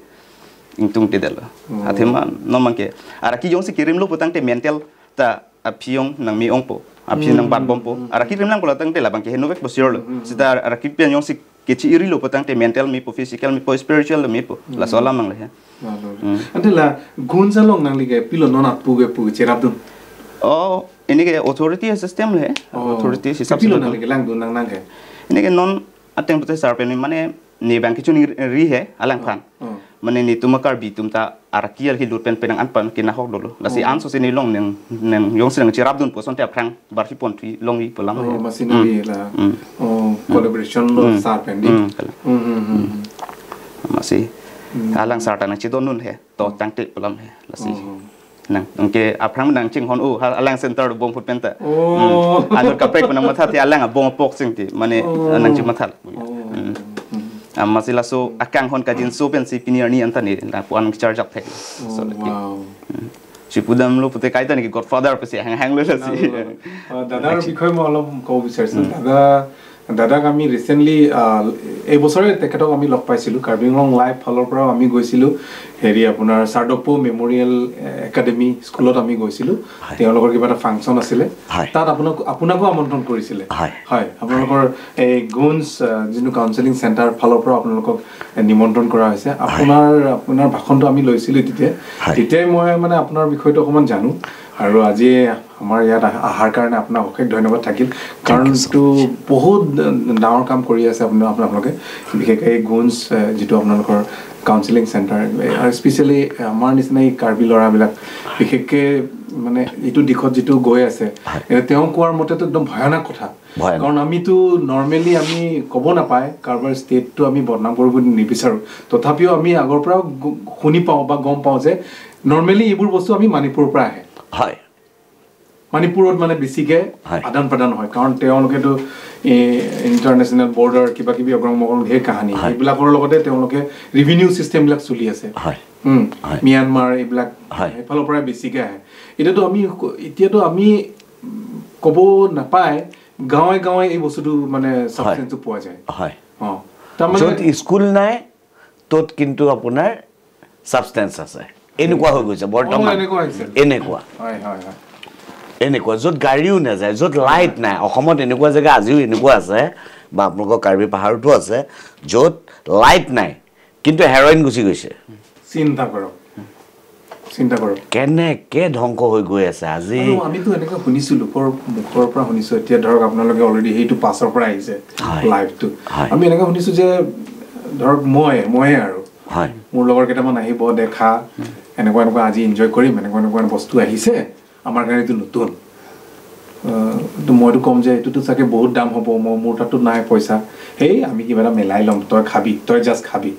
ingtung te del athema non man ke araki jong se ke rim lo putang te mental ta aphiong nang mi ong po api nang bat bompo araki rim lang ko tang te la bang ke henovek bosir lo sita araki pen yong si ke chi iri lo potang te mental mi po physical mi po spiritual mi po la so la mang le ante la Goonj Along nang lige pilo non at puge pu cherap dun ini ke authority system le authority system pilo nang lige lang dun nang ke ini ke non ateng pote sar pen mane ni bang ke chuni ri he alang phan mane ni tumakar bi tumta arakial hi lut pen penang an pan ke na hok dolo la si an so se ni long neng yong sing cherap dun po son te aprang bar hi pon thui long hi polam masinari la collaboration lo sar pen di masi alang sar ta na chi don nun he to tang te polam he la si nang ke aprang nang ching hon alang center bom put pen ta anur ka prek na matha te alang bom pok sing ti mane nang chi matha masih laso akang hon kajin so pen si pinier ni antani la puan charge up the so si pudam lo pute kaita ni godfather pe si hang lo si dada bikhoi mo alom ko বিচাৰিছো দাদা আমি recently এই বছৰে তেখেতক আমি লগ পাইছিলো Karbi Anglong live ফলৰ পৰা আমি গৈছিলো হেৰি আপোনাৰ সাৰ্ডপো মেমৰিয়েল একাডেমি স্কুলত আমি গৈছিলো তেওঁলোকৰ কিবা এটা ফাংচন আছিল তাত আপোনাকো আমন্ত্ৰণ কৰিছিলে হয় আপোনালোকৰ এই গুঞ্জ যিটো কাউন্সেলিং সেন্টাৰ ফলৰ পৰা আপোনালোকক নিমন্ত্ৰণ কৰা হৈছে আপোনাৰ ভাষণটো আমি লৈছিলো তেতিয়া মই মানে আপোনাৰ বিষয়টো অকমান জানো আৰু আজি আমাৰ ইয়াত অহাৰ কাৰণে আপোনাক অশেষ ধন্যবাদ থাকিল কাৰণ এইটো বহুত ডাঙৰ কাম কৰি আছে আপোনালোকে বিশেষকৈ এই গুঞ্জ যিটো আপোনালোকৰ কাউন্সেলিং চেণ্টাৰ আৰু স্পেচিয়েলি আমাৰ নিচিনা এই কাৰ্বি ল'ৰাবিলাক বিশেষকৈ মানে এইটো দিশত যিটো গৈ আছে তেওঁ কোৱাৰ মতেতো একদম ভয়ানক কথা কাৰণ আমিতো নৰ্মেলি আমি ক'ব নাপায় কাৰোবাৰ ষ্টেটটো আমি বদনাম কৰিব নিবিচাৰোঁ তথাপিও আমি আগৰ পৰা শুনি পাওঁ বা গম পাওঁ যে নৰ্মেলি এইবোৰ বস্তু আমি মণিপুৰৰ পৰা আহে হয় মণিপুৰত মানে বেছিকৈ আদান প্ৰদান হয় কাৰণ তেওঁলোকেতো ইণ্টাৰনেশ্যনেল বৰ্ডাৰ কিবা কিবি অগ্ৰমগল ঢেৰ কাহিনী এইবিলাকৰ লগতে তেওঁলোকে ৰেভিনিউ ছিষ্টেমবিলাক চলি আছে ম্যানমাৰ এইবিলাক সেইফালৰ পৰাই বেছিকৈ আহে এতিয়াতো আমি ক'ব নাপায় গাঁৱে গাঁৱে এই বস্তুটো মানে ছাবষ্টেঞ্চটো পোৱা যায় হয় তাৰমানে স্কুল নাই তত কিন্তু আপোনাৰ ছাবষ্টেঞ্চ আছে এনেকুৱা হৈ গৈছে বৰ্তমান এনেকুৱা এনেকুৱা য'ত গাড়ীও নাযায় য'ত লাইট নাই অসমত এনেকুৱা জেগা আজিও এনেকুৱা আছে বা আপোনালোকৰ কাৰ্বি পাহাৰতো আছে য'ত লাইট নাই কিন্তু হেৰইন গুচি গৈছে চিন্তা কৰক কেনেকৈ ধ্বংস হৈ গৈ আছে আজি আমিতো এনেকৈ শুনিছোঁ লোকৰ মুখৰ পৰা শুনিছোঁ এতিয়া ধৰক আপোনালোকে অলৰেডি সেইটো পাছৰ পৰা আহিছে লাইভটো আমি এনেকৈ শুনিছোঁ যে ধৰক ময়ে আৰু মোৰ লগৰ কেইটামান আহিব দেখা এনেকুৱা আজি এনজয় কৰিম এনেকুৱা বস্তু আহিছে আমাৰ কাৰণে এইটো নতুন মইতো ক'ম যে এইটোতো চাগে বহুত দাম হ'ব মোৰ তাততো নাই পইচা সেই আমি কিবা এটা মিলাই ল'ম তই জাষ্ট খাবি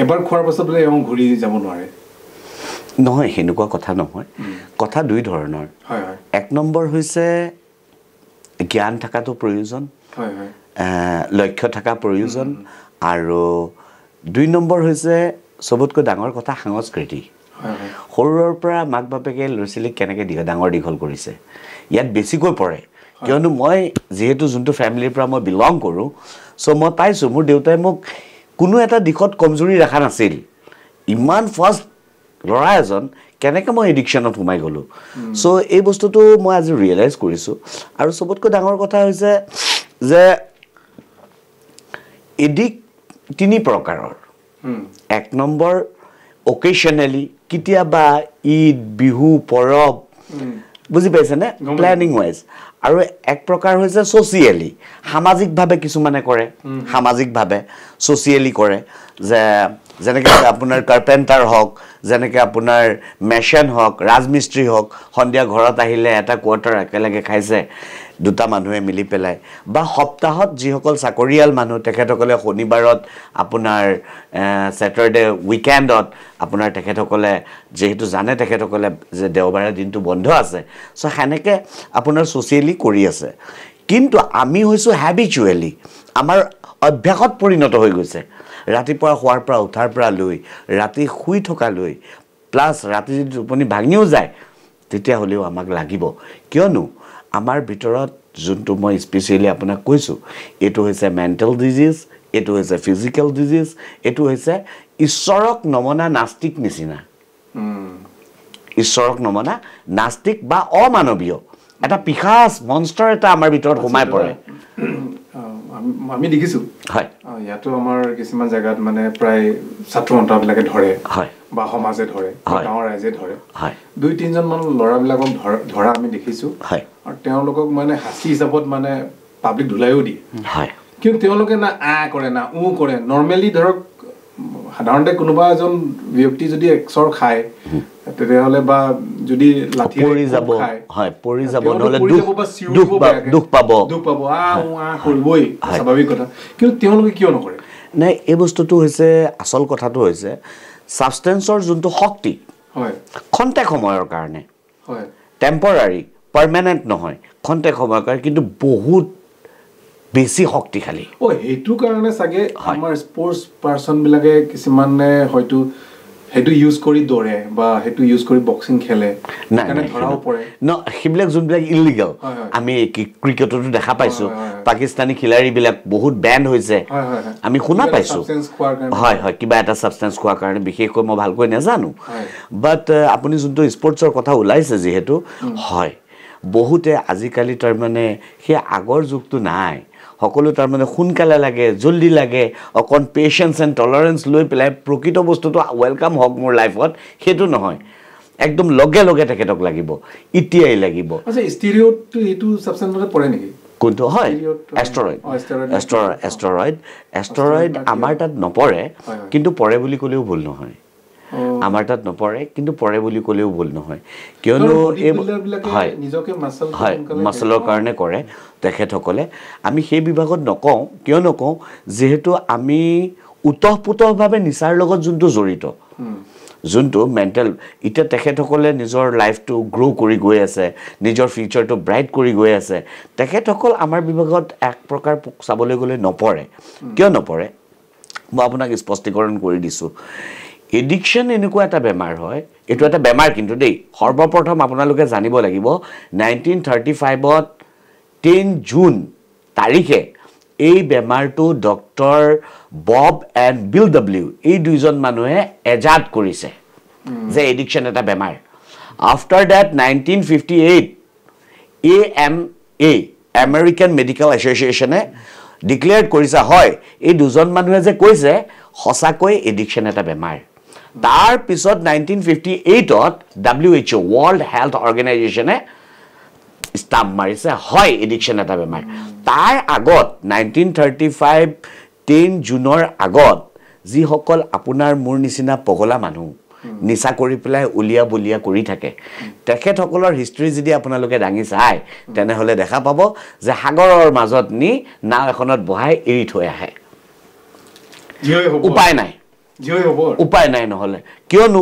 এবাৰ খোৱাৰ পাছত বোলে এওঁ ঘূৰি যাব নোৱাৰে নহয় সেনেকুৱা কথা নহয় কথা দুই ধৰণৰ এক নম্বৰ হৈছে জ্ঞান থকাটো প্ৰয়োজন লক্ষ্য থকা প্ৰয়োজন আৰু দুই নম্বৰ হৈছে চবতকৈ ডাঙৰ কথা সংস্কৃতি সৰুৰ পৰা মাক বাপেকে ল'ৰা ছোৱালীক কেনেকৈ ডাঙৰ দীঘল কৰিছে ইয়াত বেছিকৈ পৰে কিয়নো মই যিহেতু যোনটো ফেমিলিৰ পৰা মই বিলং কৰোঁ চ' মই পাইছোঁ মোৰ দেউতাই মোক কোনো এটা দিশত কমজুৰি ৰাখা নাছিল ইমান ফাৰ্ষ্ট ল'ৰা এজন কেনেকৈ মই এডিকশ্যনত সোমাই গ'লোঁ চ' এই বস্তুটো মই আজি ৰিয়েলাইজ কৰিছোঁ আৰু চবতকৈ ডাঙৰ কথা হৈছে যে এডিক্ট তিনি প্ৰকাৰৰ এক নম্বৰ অকেশ্যনেলি কেতিয়াবা ঈদ বিহু পৰৱ বুজি পাইছেনে প্লেনিং ৱাইজ আৰু এক প্ৰকাৰ হৈছে ছ'চিয়েলি সামাজিকভাৱে কিছুমানে কৰে সামাজিকভাৱে ছ'চিয়েলি কৰে যেনেকৈ আপোনাৰ কাৰ্পেণ্টাৰ হওক যেনেকৈ আপোনাৰ মেচিন হওক ৰাজমিস্ত্ৰী হওক সন্ধিয়া ঘৰত আহিলে এটা কোৱাৰ্টাৰ একেলগে খাইছে দুটা মানুহে মিলি পেলাই বা সপ্তাহত যিসকল চাকৰিয়াল মানুহ তেখেতসকলে শনিবাৰত আপোনাৰ ছেটাৰডে উইকেণ্ডত আপোনাৰ তেখেতসকলে যিহেতু জানে তেখেতসকলে যে দেওবাৰে দিনটো বন্ধ আছে চ' সেনেকৈ আপোনাৰ ছ'চিয়েলি কৰি আছে কিন্তু আমি হৈছোঁ হেবিচুৱেলি আমাৰ অভ্যাসত পৰিণত হৈ গৈছে ৰাতিপুৱা শোৱাৰ পৰা উঠাৰ পৰা লৈ ৰাতি শুই থকালৈ প্লাছ ৰাতি যদি টোপনি ভাঙিও যায় তেতিয়াহ'লেও আমাক লাগিব কিয়নো আমাৰ ভিতৰত যোনটো মই স্পেচিয়েলি আপোনাক কৈছোঁ এইটো হৈছে মেণ্টেল ডিজিজ এইটো হৈছে ফিজিকেল ডিজিজ এইটো হৈছে ঈশ্বৰক নমনা নাস্তিক নিচিনা ঈশ্বৰক নমনা নাস্তিক বা অমানৱীয় এটা পিশাচ মনষ্টাৰ এটা আমাৰ ভিতৰত সোমাই পৰে আমি দেখিছোঁ ইয়াতো আমাৰ কিছুমান জেগাত মানে প্ৰায় ছাত্ৰ সন্থাবিলাকে ধৰে বা সমাজে ধৰে গাঁৱৰ ৰাইজে ধৰে 2-3জন মান ল'ৰাবিলাকক ধৰা আমি দেখিছোঁ আৰু তেওঁলোকক মানে হাঁচি হিচাপত মানে পাব্লিক ধুলাইও দিয়ে কিন্তু তেওঁলোকে না কৰে না কৰে নৰ্মেলি ধৰক সাধাৰণতে কোনোবা এজন ব্যক্তি যদি এক্সৰ খায় তেতিয়াহ'লে বা যদি লাঠি পৰি যাব নহ'লে দুখ পাব কৰিবই স্বাভাৱিক কথা কিন্তু তেওঁলোকে কিয় নকৰে নাই এই বস্তুটো হৈছে আচল কথাটো হৈছে ছাবষ্টেঞ্চৰ যোনটো শক্তি খন্তেক সময়ৰ কাৰণে টেম্পৰাৰী পাৰ্মানেণ্ট নহয় খন্তেক সময়ৰ কাৰণে কিন্তু বহুত বেছি শক্তিশালী সেইটো কাৰণে চাগে আমাৰ স্পৰ্টছ পাৰ্চনবিলাকে কিছুমানে হয়তো সেইটো ইউজ কৰি দৌৰে বা সেইটো ইউজ কৰি বক্সিং খেলে ধৰাও পৰে সেইবিলাক যোনবিলাক ইলিগেল আমি ক্ৰিকেটতো দেখা পাইছোঁ পাকিস্তানী খিলাৰীবিলাক বহুত বেণ্ড হৈছে আমি শুনা পাইছোঁ হয় কিবা এটা ছাবষ্টেঞ্চ খোৱাৰ কাৰণে বিশেষকৈ মই ভালকৈ নাজানো বাট আপুনি যোনটো স্পৰ্টছৰ কথা ওলাইছে যিহেতু হয় বহুতে আজিকালি তাৰমানে সেই আগৰ যুগটো নাই সকলো তাৰমানে সোনকালে লাগে জলদি লাগে অকণ পেচেঞ্চ এণ্ড টলাৰেঞ্চ লৈ পেলাই প্ৰকৃত বস্তুটো ৱেলকাম হওক মোৰ লাইফত সেইটো নহয় একদম লগে লগে তেখেতক লাগিব ইতিয়াই লাগিব আচ্ছা ষ্টেৰিঅটো এইটো সাবস্টেন্সত পৰে নেকি কোনটো হয় এষ্টৰয়েড আমাৰ তাত নপৰে কিন্তু পৰে বুলি ক'লেও ভুল নহয় আমাৰ তাত নপৰে কিন্তু পৰে বুলি ক'লেও ভুল নহয় কিয়নো হয় মাছলৰ কাৰণে কৰে তেখেতসকলে আমি সেই বিভাগত নকওঁ কিয় নকওঁ যিহেতু আমি উতঃপুতভাৱে নিচাৰ লগত যোনটো জড়িত যোনটো মেণ্টেল এতিয়া তেখেতসকলে নিজৰ লাইফটো গ্ৰ' কৰি গৈ আছে নিজৰ ফিউচাৰটো ব্ৰাইট কৰি গৈ আছে তেখেতসকল আমাৰ বিভাগত এক প্ৰকাৰ চাবলৈ গ'লে নপৰে কিয় নপৰে মই আপোনাক স্পষ্টীকৰণ কৰি দিছোঁ এডিকশ্যন এনেকুৱা এটা বেমাৰ হয় এইটো এটা বেমাৰ কিন্তু দেই সৰ্বপ্ৰথম আপোনালোকে জানিব লাগিব 1935ত 10 জুন তাৰিখে এই বেমাৰটো ডক্টৰ বব এণ্ড বিল ডব্লিউ এই দুইজন মানুহে এজাদ কৰিছে যে এডিকশ্যন এটা বেমাৰ after date 1958 AMA American medical এছ'চিয়েশ্যনে ডিক্লেয়াৰ কৰিছে হয় এই দুজন মানুহে যে কৈছে সঁচাকৈ এডিকশ্যন এটা বেমাৰ তাৰ পিছত 1958ত WHO ৱৰ্ল্ড হেল্থ অৰ্গেনাইজেশ্যনে ষ্টাম্প মাৰিছে হয় এডিকশ্যন এটা বেমাৰ তাৰ আগত 1935 10 জুনৰ আগত যিসকল আপোনাৰ মোৰ নিচিনা পগলা মানুহ নিচা কৰি পেলাই উলিয়া বলিয়া কৰি থাকে তেখেতসকলৰ হিষ্ট্ৰী যদি আপোনালোকে দাঙি চায় তেনেহ'লে দেখা পাব যে সাগৰৰ মাজত নি নাও এখনত বহাই এৰি থৈ আহে উপায় নাই নহ'লে কিয়নো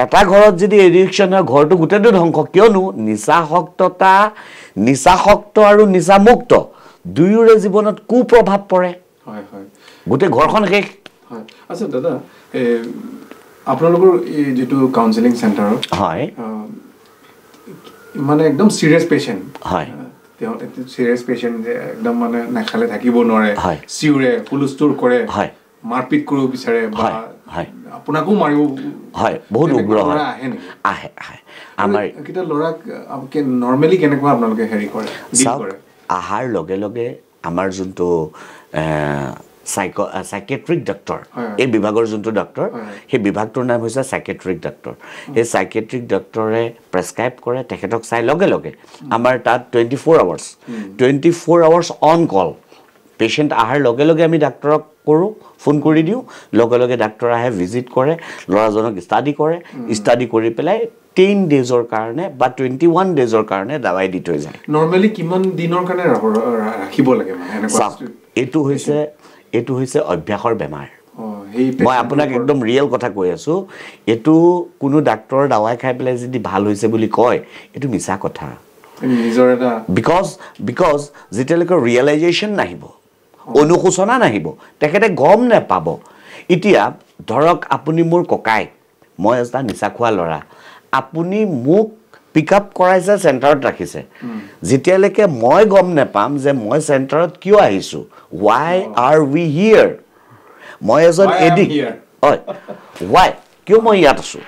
এটা ঘৰত যদি এডিকশ্যন হয় ঘৰটো গোটেইটো ধ্বংস কিয়নো নিচাসক্ত আৰু নিচামুক্ত দুয়োৰে জীৱনত কুপ্ৰভাৱ পৰে গোটেই ঘৰখন শেষ আচ্ছা দাদা আপোনালোকৰ এই যেটো কাউন্সেলিং চেণ্টাৰ হয় মানে একদম সিৰিয়াছ পেশেন্ট হয় তেওঁ সিৰিয়াছ পেশেন্ট যে একদম মানে নাখালে থাকিব নোৱাৰে সিউৰে হুলস্থুল কৰে মাৰপিট কৰিব বিচাৰে বা আপোনাকো মাৰিব হয় বহুত উগ্ৰ হয় আহে আমাৰ কিটা লৰাক নৰমালি কেনেকুৱা আপোনালোকে হেৰি কৰে ডিল কৰে আহাৰ লগে লগে আমাৰ যোনটো সাইকেট্ৰিক ডক্টৰ এই বিভাগৰ যোনটো ডক্টৰ সেই বিভাগটোৰ নাম হৈছে সাইকেট্ৰিক ডক্টৰ এই সাইকেট্ৰিক ডক্টৰে প্ৰেছক্ৰাইব কৰে তেখেতক চাই লগে লগে আমাৰ তাত 24 আৱাৰ্ছ অন কল পেশেন্ট আহাৰ লগে লগে আমি ডাক্তৰক কৰোঁ ফোন কৰি দিওঁ লগে লগে ডাক্তৰ আহে ভিজিট কৰে ল'ৰাজনক ষ্টাডি কৰি পেলাই 10 ডেজৰ কাৰণে বা 21 ডেজৰ কাৰণে দাৱাই দি থৈ যায় নৰমালি কিমান দিনৰ কাৰণে ৰাখিব লাগে মানে এনেকুৱা এইটো হৈছে অভ্যাসৰ বেমাৰ মই আপোনাক একদম ৰিয়েল কথা কৈ আছোঁ এইটো কোনো ডাক্তৰৰ দাৱাই খাই পেলাই যদি ভাল হৈছে বুলি কয় এইটো মিছা কথা নিজৰ এটা বিকজ যেতিয়ালৈকে ৰিয়েলাইজেশ্যন নাহিব অনুশোচনা নাহিব তেখেতে গম নাপাব এতিয়া ধৰক আপুনি মোৰ ককাই মই এটা নিচা খোৱা ল'ৰা আপুনি মোক পিক আপ কৰাইছে চেণ্টাৰত ৰাখিছে যেতিয়ালৈকে মই গম নাপাম যে মই চেণ্টাৰত কিয় আহিছোঁ why are we here মই এজন এডিক্ট হয় why কিয় মই ইয়াত আছোঁ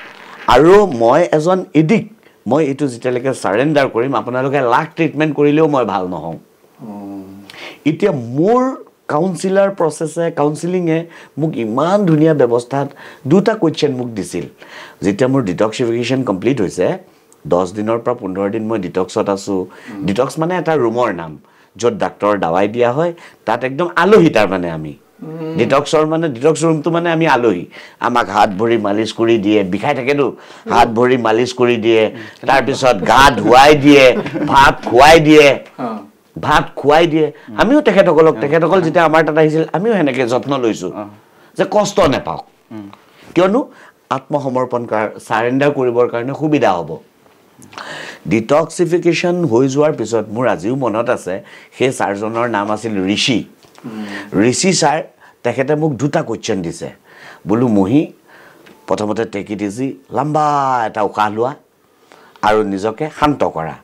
আৰু মই এজন এডিক্ট মই এইটো যেতিয়ালৈকে সাৰেণ্ডাৰ কৰিম আপোনালোকে লাখ ট্ৰিটমেণ্ট কৰিলেও মই ভাল নহওঁ এতিয়া মোৰ কাউন্সিলাৰ প্ৰসেছে কাউন্সিলিঙে মোক ইমান ধুনীয়া ব্যৱস্থাত দুটা কোৱেশ্চন মোক দিছিল যেতিয়া মোৰ ডিটক্সিফিকেশ্যন কমপ্লিট হৈছে 10 দিনৰ পৰা 15 দিন মই ডিটক্সত আছোঁ ডিটক্স মানে এটা ৰুমৰ নাম য'ত ডাক্তৰৰ দাৱাই দিয়া হয় তাত একদম আলহী তাৰ মানে আমি ডিটক্স ৰুমটো মানে আমি আলহী আমাক হাত ভৰি মালিচ কৰি দিয়ে বিষাই থাকেতো হাত ভৰি মালিচ কৰি দিয়ে তাৰপিছত গা ধুৱাই দিয়ে ভাত খুৱাই দিয়ে আমিও তেখেতসকল যেতিয়া আমাৰ তাত আহিছিল আমিও সেনেকে যত্ন লৈছোঁ যে কষ্ট নাপাওক কিয়নো আত্মসমৰ্পণ সাৰেণ্ডাৰ কৰিবৰ কাৰণে সুবিধা হ'ব ডিটক্সিফিকেশ্যন হৈ যোৱাৰ পিছত মোৰ আজিও মনত আছে সেই ছাৰজনৰ নাম আছিল ঋষি ছাৰ তেখেতে মোক দুটা কোৱেশ্চন দিছে বোলো মহি প্ৰথমতে টেক ইট ইজি লম্বা এটা উশাহ লোৱা আৰু নিজকে শান্ত কৰা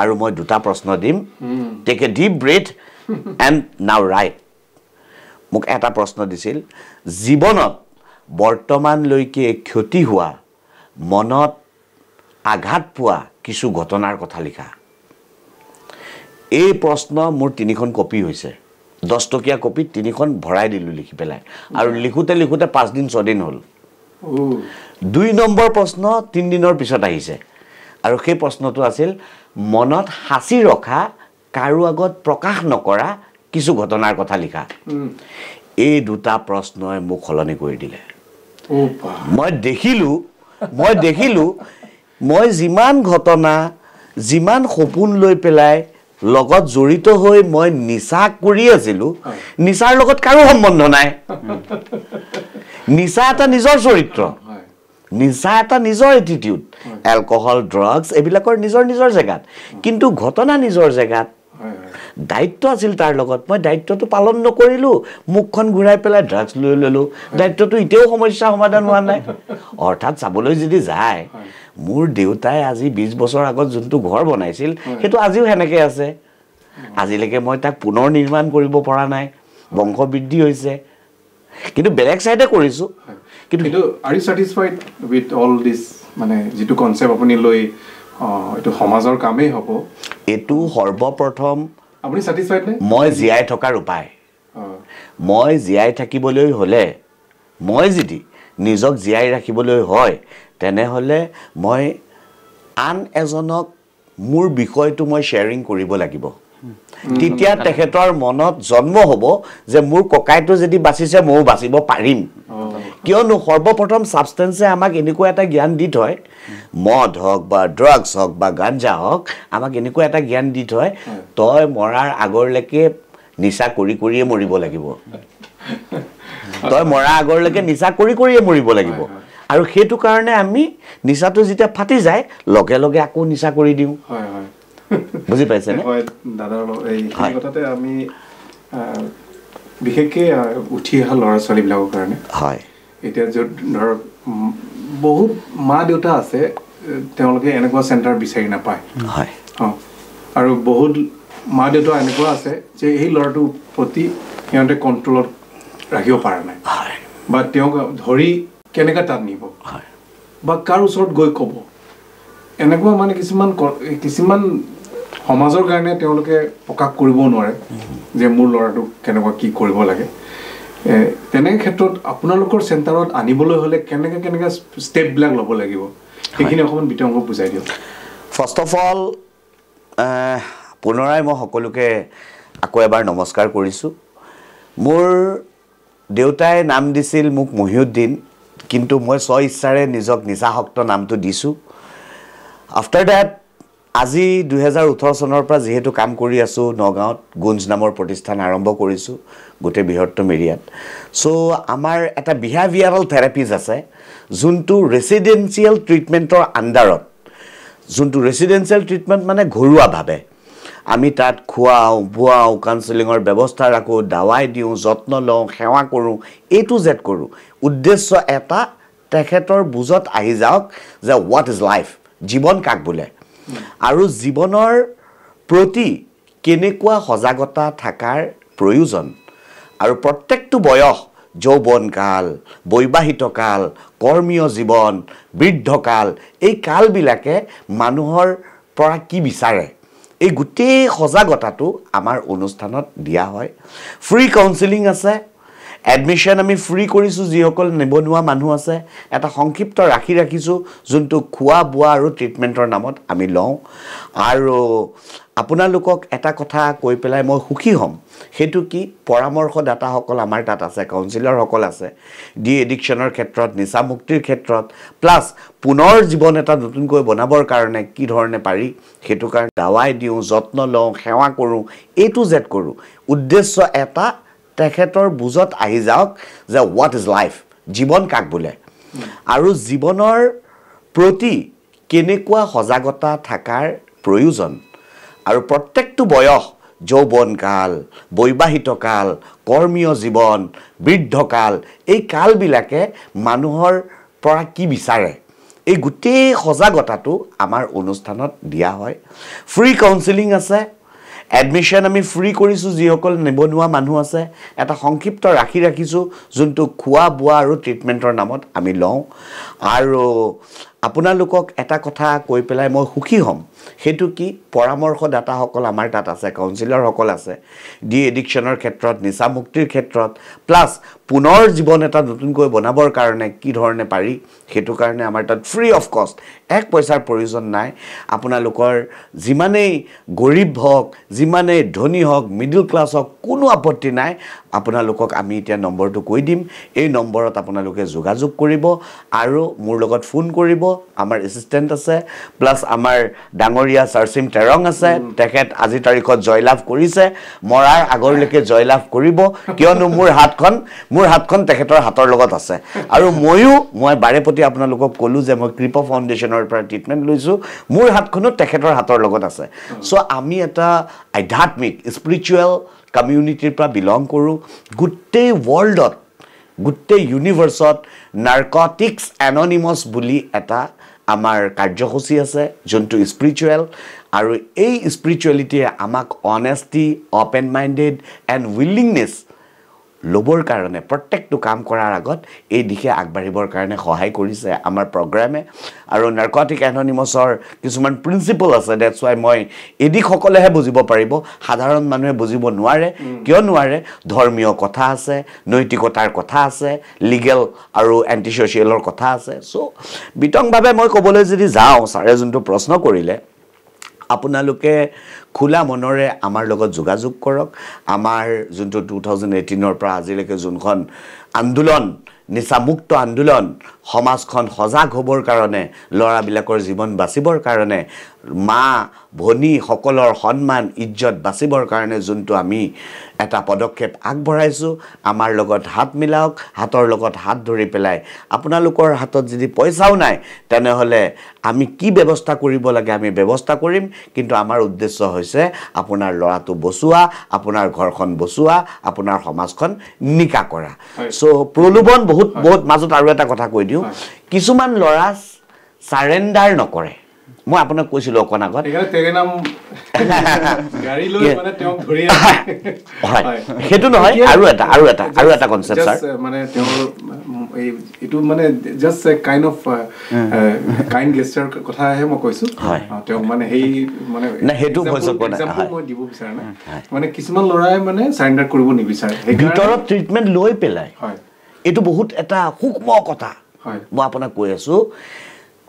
আৰু মই দুটা প্ৰশ্ন দিম take a deep breath and নাও ৰাইট মোক এটা প্ৰশ্ন দিছিল জীৱনত বৰ্তমানলৈকে ক্ষতি হোৱা মনত আঘাত পোৱা কিছু ঘটনাৰ কথা লিখা এই প্ৰশ্ন মোৰ 3খন কপি হৈছে 10 টকীয়া কপি 3খন ভৰাই দিলোঁ লিখি পেলাই আৰু লিখোতে 5 দিন 6 দিন হ'ল 2 নম্বৰ প্ৰশ্ন 3 দিনৰ পিছত আহিছে আৰু সেই প্ৰশ্নটো আছিল মনত হাসি ৰখা কাৰো আগত প্ৰকাশ নকৰা কিছু ঘটনাৰ কথা লিখা এই দুটা প্ৰশ্নই মোক খলনি কৰি দিলে মই দেখিলো মই যিমান ঘটনা যিমান সপোন লৈ পেলাই লগত জড়িত হৈ মই নিচা কৰি আছিলো নিচাৰ লগত কাৰো সম্বন্ধ নাই নিচা এটা নিজৰ চৰিত্ৰ নিচা এটা নিজৰ এটিটিউড এলকহল ড্ৰাগছ এবিলাকৰ নিজৰ জেগাত কিন্তু ঘটনা নিজৰ জেগাত দায়িত্ব আছিল তাৰ লগত মই দায়িত্বটো পালন নকৰিলো মুখখন ঘূৰাই পেলাই ড্ৰাগছ লৈ ললো দায়িত্বটো ইতেও সমস্যা সমাধান হোৱা নাই অৰ্থাৎ চাবলৈ যদি যায় মোৰ দেউতাই আজি 20 বছৰ আগত যোনটো ঘৰ বনাইছিল সেইটো আজিও হেনেকে আছে আজিলৈকে মই তাক পুনৰ নিৰ্মাণ কৰিব পৰা নাই বংশ বৃদ্ধি হৈছে কিন্তু বেলেগ সাইডে কৰিছো কিন্তু are you satisfied with all this মানে যেটো কনসেপ্ট আপুনি লৈ এটো সমাজৰ কামেই হ'ব এটো সৰ্বপ্ৰথম আপুনি satisfied নে মই জিয়াই থকাৰ উপায় মই জিয়াই থাকিবলৈ হলে মই যদি নিজক জিয়াই ৰাখিবলৈ হয় তেনেহলে মই আন এজনক মোৰ বিষয়টো মই শেয়াৰিং কৰিব লাগিব তেতিয়া তেখেতৰ মনত জন্ম হ'ব যে মোৰ ককাইটো যদি বাচিছে মও বাচিব পাৰিম কিয়নো সৰ্বপ্ৰথম সাবষ্টেন্সে আমাক এনেকুৱা এটা জ্ঞান দি থয় মদ হওক বা ড্ৰাগছ হওক বা গাঞ্জা হওক আমাক এনেকুৱা এটা জ্ঞান দি থয় তই মৰাৰ আগৰলৈকে নিচা কৰিয়ে মৰিব লাগিব তই মৰাৰ আগৰলৈকে নিচা কৰিয়ে মৰিব লাগিব আৰু হেতু কাৰণে আমি নিচাটো যেতিয়া ফাটি যায় লগে লগে আকৌ নিচা কৰি দিও হয় হয় বুজি পাইছে নে হয় দাদাৰ এই কথাতে আমি বিশেষকৈ উঠি অহা ল'ৰা ছোৱালীবিলাকৰ কাৰণে হয় এতিয়া ধৰক বহুত মা দেউতা আছে তেওঁলোকে এনেকুৱা চেণ্টাৰ বিচাৰি নাপায় হয় আৰু বহুত মা দেউতা এনেকুৱা আছে যে এই ল'ৰাটোৰ প্ৰতি সিহঁতে কণ্ট্ৰলত ৰাখিব পৰা নাই বা তেওঁক ধৰি কেনেকৈ তাত নিব বা কাৰ ওচৰত গৈ ক'ব এনেকুৱা মানে কিছুমান সমাজৰ কাৰণে তেওঁলোকে প্ৰকাশ কৰিব নোৱাৰে যে মোৰ ল'ৰাটোক কেনেকুৱা কি কৰিব লাগে তেনে ক্ষেত্ৰত আপোনালোকৰ চেণ্টাৰত আনিবলৈ হ'লে কেনেকৈ ষ্টেপবিলাক ল'ব লাগিব সেইখিনি অকণমান বিতংভাৱে বুজাই দিয়ক ফাৰ্ষ্ট অফ অল পুনৰাই মই সকলোকে আকৌ এবাৰ নমস্কাৰ কৰিছোঁ মোৰ দেউতাই নাম দিছিল মোক মহিউদ্দিন কিন্তু মই স্ব ইচ্ছাৰে নিজক নিচাসক্ত নামটো দিছোঁ আফটাৰ দ্যাট আজি 2018 চনৰ পৰা যেহেতু কাম কৰি আছো নগাঁৱত গুঞ্জ নামৰ প্ৰতিষ্ঠান আৰম্ভ কৰিছো গোটে বৃহত্তম এৰিয়াত সো আমাৰ এটা বিহেভিয়াৰাল থেৰাপিজ আছে যোনটো ৰেসিডেন্সিয়েল ট্ৰিটমেন্টৰ আন্ডাৰত যোনটো ৰেসিডেন্সিয়েল ট্ৰিটমেন্ট মানে ঘৰুৱা ভাবে আমি তাত খুৱাও বুৱাও কাউন্সেলিংৰ ব্যৱস্থা ৰাখো দাৱাই দিও যত্ন লওঁ সেৱা কৰো এ টু জেড কৰো উদ্দেশ্য এটা তেখেতৰ বুজত আহি যাওক যে হোৱাট ইজ লাইফ জীৱন কাক বোলে আৰু জীৱনৰ প্ৰতি কেনেকুৱা সজাগতা থাকাৰ প্ৰয়োজন আৰু প্ৰত্যেকটো বয়স যৌৱনকাল বৈবাহিককাল কৰ্মীয় জীৱন বৃদ্ধকাল এই কালবিলাকে মানুহৰ পৰা কি বিচাৰে এই গোটেই সজাগতাটো আমাৰ অনুষ্ঠানত দিয়া হয় ফ্ৰী কাউন্সেলিং আছে এডমিশন আমি ফ্ৰী কৰিছো যিসকল নিবনুৱা মানুহ আছে এটা সংক্ষিপ্ত ৰাখিছো যোনটো খোৱা বুৱা আৰু ট্ৰিটমেন্টৰ নামত আমি লওঁ আৰু আপোনালোকক এটা কথা কৈ পেলাই মই সুখী হ'ম হেতু কি পৰামৰ্শদাতাসকল আমাৰ তাত আছে কাউন্সিলৰ সকল আছে ডি এডিকচনৰ ক্ষেত্ৰত নিচা মুক্তিৰ ক্ষেত্ৰত প্লাস পুনৰ জীৱন এটা নতুনকৈ বনাবৰ কাৰণে কি ধৰণে পাৰি হেতু কাৰণে দাৱাই দিও যত্ন লওঁ সেৱা কৰো এ টু জেড কৰো উদ্দেশ্য এটা তেখেতৰ বুজত আহি যাওক যে হোৱাট ইজ লাইফ জীৱন কাক বোলে আৰু জীৱনৰ প্ৰতি কেনেকুৱা সজাগতা থাকাৰ প্ৰয়োজন আৰু প্ৰত্যেকটো বয়স যৌৱনকাল বৈবাহিককাল কৰ্মীয় জীৱন বৃদ্ধকাল এই কালবিলাকে মানুহৰ পৰা কি বিচাৰে এই গোটেই সজাগতাটো আমাৰ অনুষ্ঠানত দিয়া হয় ফ্ৰী কাউন্সেলিং আছে এডমিশন আমি ফ্ৰী কৰিছো যিসকল নিবনুৱা মানুহ আছে এটা সংক্ষিপ্ত ৰাখিছো যোনটো খোৱা বুৱা আৰু ট্ৰিটমেন্টৰ নামত আমি লওঁ আৰু আপোনালোকক এটা কথা কৈ পেলাই মই সুখী হ'ম সেইটো কি পৰামৰ্শদাতাসকল আমাৰ তাত আছে কাউন্সিলৰসকল আছে ডি এডিকশ্যনৰ ক্ষেত্ৰত নিচা মুক্তিৰ ক্ষেত্ৰত প্লাছ পুনৰ জীৱন এটা নতুনকৈ বনাবৰ কাৰণে কি ধৰণে পাৰি সেইটো কাৰণে আমাৰ তাত ফ্ৰী অফ কষ্ট এক পইচাৰ প্ৰয়োজন নাই আপোনালোকৰ যিমানেই গৰীব হওক যিমানেই ধনী হওক মিডল ক্লাছ হওক কোনো আপত্তি নাই আপোনালোকক আমি এতিয়া নম্বৰটো কৈ দিম এই নম্বৰত আপোনালোকে যোগাযোগ কৰিব আৰু মোৰ লগত ফোন কৰিব আমাৰ এছিষ্টেণ্ট আছে প্লাছ আমাৰ ডাঙৰীয়া চাৰচিম তেৰং আছে তেখেত আজি তাৰিখত জয়লাভ কৰিছে মৰাৰ আগৰলৈকে জয়লাভ কৰিব কিয়নো মোৰ হাতখন তেখেতৰ হাতৰ লগত আছে আৰু মই বাৰেপতি আপোনালোকক ক'লো যে মই কৃপা ফাউণ্ডেশ্যনৰ পৰা ট্ৰিটমেণ্ট লৈছোঁ মোৰ হাতখনো তেখেতৰ হাতৰ লগত আছে চ' আমি এটা আধ্যাত্মিক স্পিৰিচুৱেল কমিউনিটিৰ পৰা বিলং কৰোঁ গোটেই ৱৰ্ল্ডত গোটেই ইউনিভাৰ্ছত নাৰ্কটিক্স এননিমাছ বুলি এটা আমাৰ কাৰ্যসূচী আছে যোনটো স্পিৰিচুৱেল আৰু এই স্পিৰিচুৱেলিটিয়ে আমাক অনেষ্টি অপেন মাইণ্ডেড এণ্ড উইলিংনেছ ল'বৰ কাৰণে প্ৰত্যেকটো কাম কৰাৰ আগত এই দিশে আগবাঢ়িবৰ কাৰণে সহায় কৰিছে আমাৰ প্ৰগ্ৰামে আৰু নাৰ্কটিক এননিমাছৰ কিছুমান প্ৰিন্সিপল আছে ডেটছ ৱাই মই এই দিশসকলেহে বুজিব পাৰিব সাধাৰণ মানুহে বুজিব নোৱাৰে কিয় নোৱাৰে ধৰ্মীয় কথা আছে নৈতিকতাৰ কথা আছে লিগেল আৰু এণ্টি ছ'চিয়েলৰ কথা আছে চ' বিতংভাৱে মই ক'বলৈ যদি যাওঁ ছাৰে যোনটো প্ৰশ্ন কৰিলে আপোনালোকে খোলা মনৰে আমাৰ লগত যোগাযোগ কৰক আমাৰ যোনটো 2018 পৰা আজিলৈকে যোনখন আন্দোলন নিচামুক্ত আন্দোলন সমাজখন সজাগ হ'বৰ কাৰণে ল'ৰাবিলাকৰ জীৱন বাচিবৰ কাৰণে মা ভনী সকলৰ সন্মান ইজ্জত বাচিবৰ কাৰণে যোনটো আমি এটা পদক্ষেপ আগবঢ়াইছোঁ আমাৰ লগত হাত মিলাওক হাতৰ লগত হাত ধৰি পেলাই আপোনালোকৰ হাতত যদি পইচাও নাই তেনেহ'লে আমি কি ব্যৱস্থা কৰিব লাগে আমি ব্যৱস্থা কৰিম কিন্তু আমাৰ উদ্দেশ্য হৈছে আপোনাৰ ল'ৰাটো বচোৱা আপোনাৰ ঘৰখন বচোৱা আপোনাৰ সমাজখন নিকা কৰা চ' প্ৰলোভন বহুত মাজত আৰু এটা কথা কৈ দিওঁ কিছুমান ল'ৰা সাৰেণ্ডাৰ নকৰে মই আপোনাক কৈছিলো অকণ আগত সেইটো নহয় আৰু এটা কনচেপ্ট ছাৰ মানে তেওঁৰ এইটো মানে জাষ্ট কাইণ্ড অফ কাইণ্ড গেষ্টাৰ কথাহে মই কৈছো তেওঁ মানে সেই মানে সেইটো মই দিব বিচাৰা নাই মানে কিছুমান ল'ৰাই মানে চাৰেণ্ডাৰ কৰিব নিবিচাৰে ভিতৰত ট্ৰিটমেণ্ট লৈ পেলাই এইটো বহুত এটা সূক্ষ্ম কথা মই আপোনাক কৈ আছো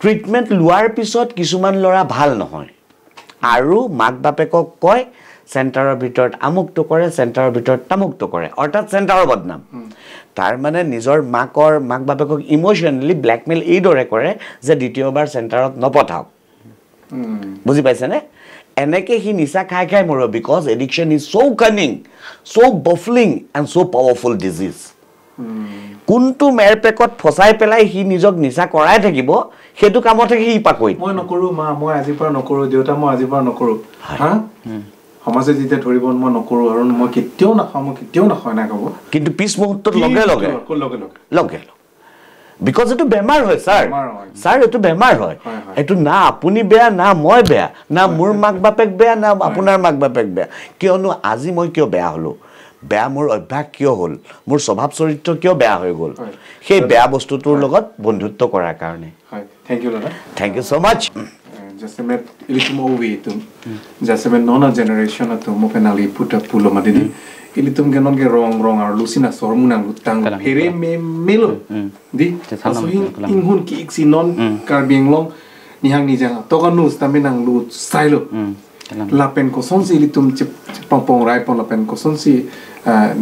ট্ৰিটমেণ্ট লোৱাৰ পিছত কিছুমান ল'ৰা ভাল নহয় আৰু মাক বাপেকক কয় চেণ্টাৰৰ ভিতৰত আমুকটো কৰে চেণ্টাৰৰ ভিতৰত তামুকটো কৰে অৰ্থাৎ চেণ্টাৰৰ বদনাম তাৰ মানে নিজৰ মাক বাপেকক ইম'চনেলি ব্লেকমেইল এইদৰে কৰে যে দ্বিতীয়বাৰ চেণ্টাৰত নপঠাওক বুজি পাইছেনে এনেকৈ সি নিচা খাই মৰিব because addiction is so' cunning so' baffling and so' powerful disease কোনটো মেৰপেকত ফচাই পেলাই সি নিজক নিচা কৰাই থাকিব সেইটো কামতে সি পাকৈত মই নকৰো মা মই আজিৰ পৰা নকৰো দেউতা মই আজিৰ পৰা নকৰো হা সমাজে যেতিয়া ধৰিব মই নকৰো আৰু মই কেতিয়াও নাখাওঁ না ক'ব কিন্তু পিছ মুহূৰ্তত লগে বিকজ এইটো বেমাৰ হয় ছাৰ এইটো বেমাৰ হয় এইটো না আপুনি বেয়া না মই বেয়া না মোৰ মাক বাপেক বেয়া না আপোনাৰ মাক বাপেক বেয়া কিয়নো আজি মই কিয় বেয়া হ'লো বেয়া মোৰ অভ্যাস কিয় হ'ল মোৰ স্বভাৱ চৰিত্ৰ কিয় বেয়া হৈ গ'ল সেই বেয়া বস্তুটোৰ লগত বন্ধুত্ব কৰাৰ কাৰণে থ্যাংক ইউ সো মাচ जैसे मैं इलितुम ओवी तुम जैसे मैं नॉन जनरेशन तुम mo penali puta pulo madini ilitum genon ge rong ar lusina sormuna lutang pere me melo di so inghun ki iksi non karbing long nihang ni jang to kan nus tambe nang lu sailo lapen ko sonsi ilitum pong rai pon lapen ko sonsi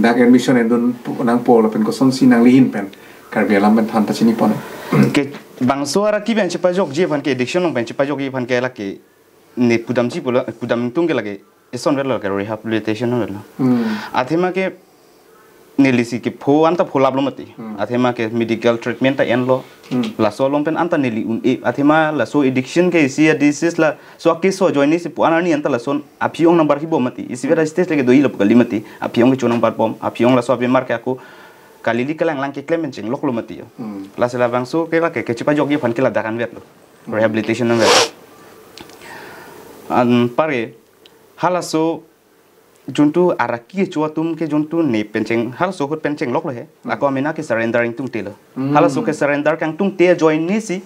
dak admission endon nang po lapen ko sonsi nang lihin pen karbialam ben than ta chini pon bangso ara ki benche pa jok je ban ke addiction ng benche pa jok ban ke la ke ne pudam ji pula pudam tung ke lage eson re la ke rehabilitation no la athema ke nelisi ke pho anta pholab lo mati athema ke medical treatment ta en lo la so lom pen anta neli un e athema la so addiction ke isi disease la so ke so join ni se puana ni anta la son apiong number ki bo mati isi vera stage lage doi lo kali mati apiong ke chonang par pom apiong la so be mar ke aku kalili kelang lang ke claim ching lok lo mati yo la sela bangso ke la ke chipa jogi phan ke la dakan vet lo rehabilitation na vet an pare hala so juntu araki chua tum ke juntu ne pencheng hala so hot pencheng lok lo he la ko amena ke surrendering tum te lo hala so ke surrender kang tum te join ni si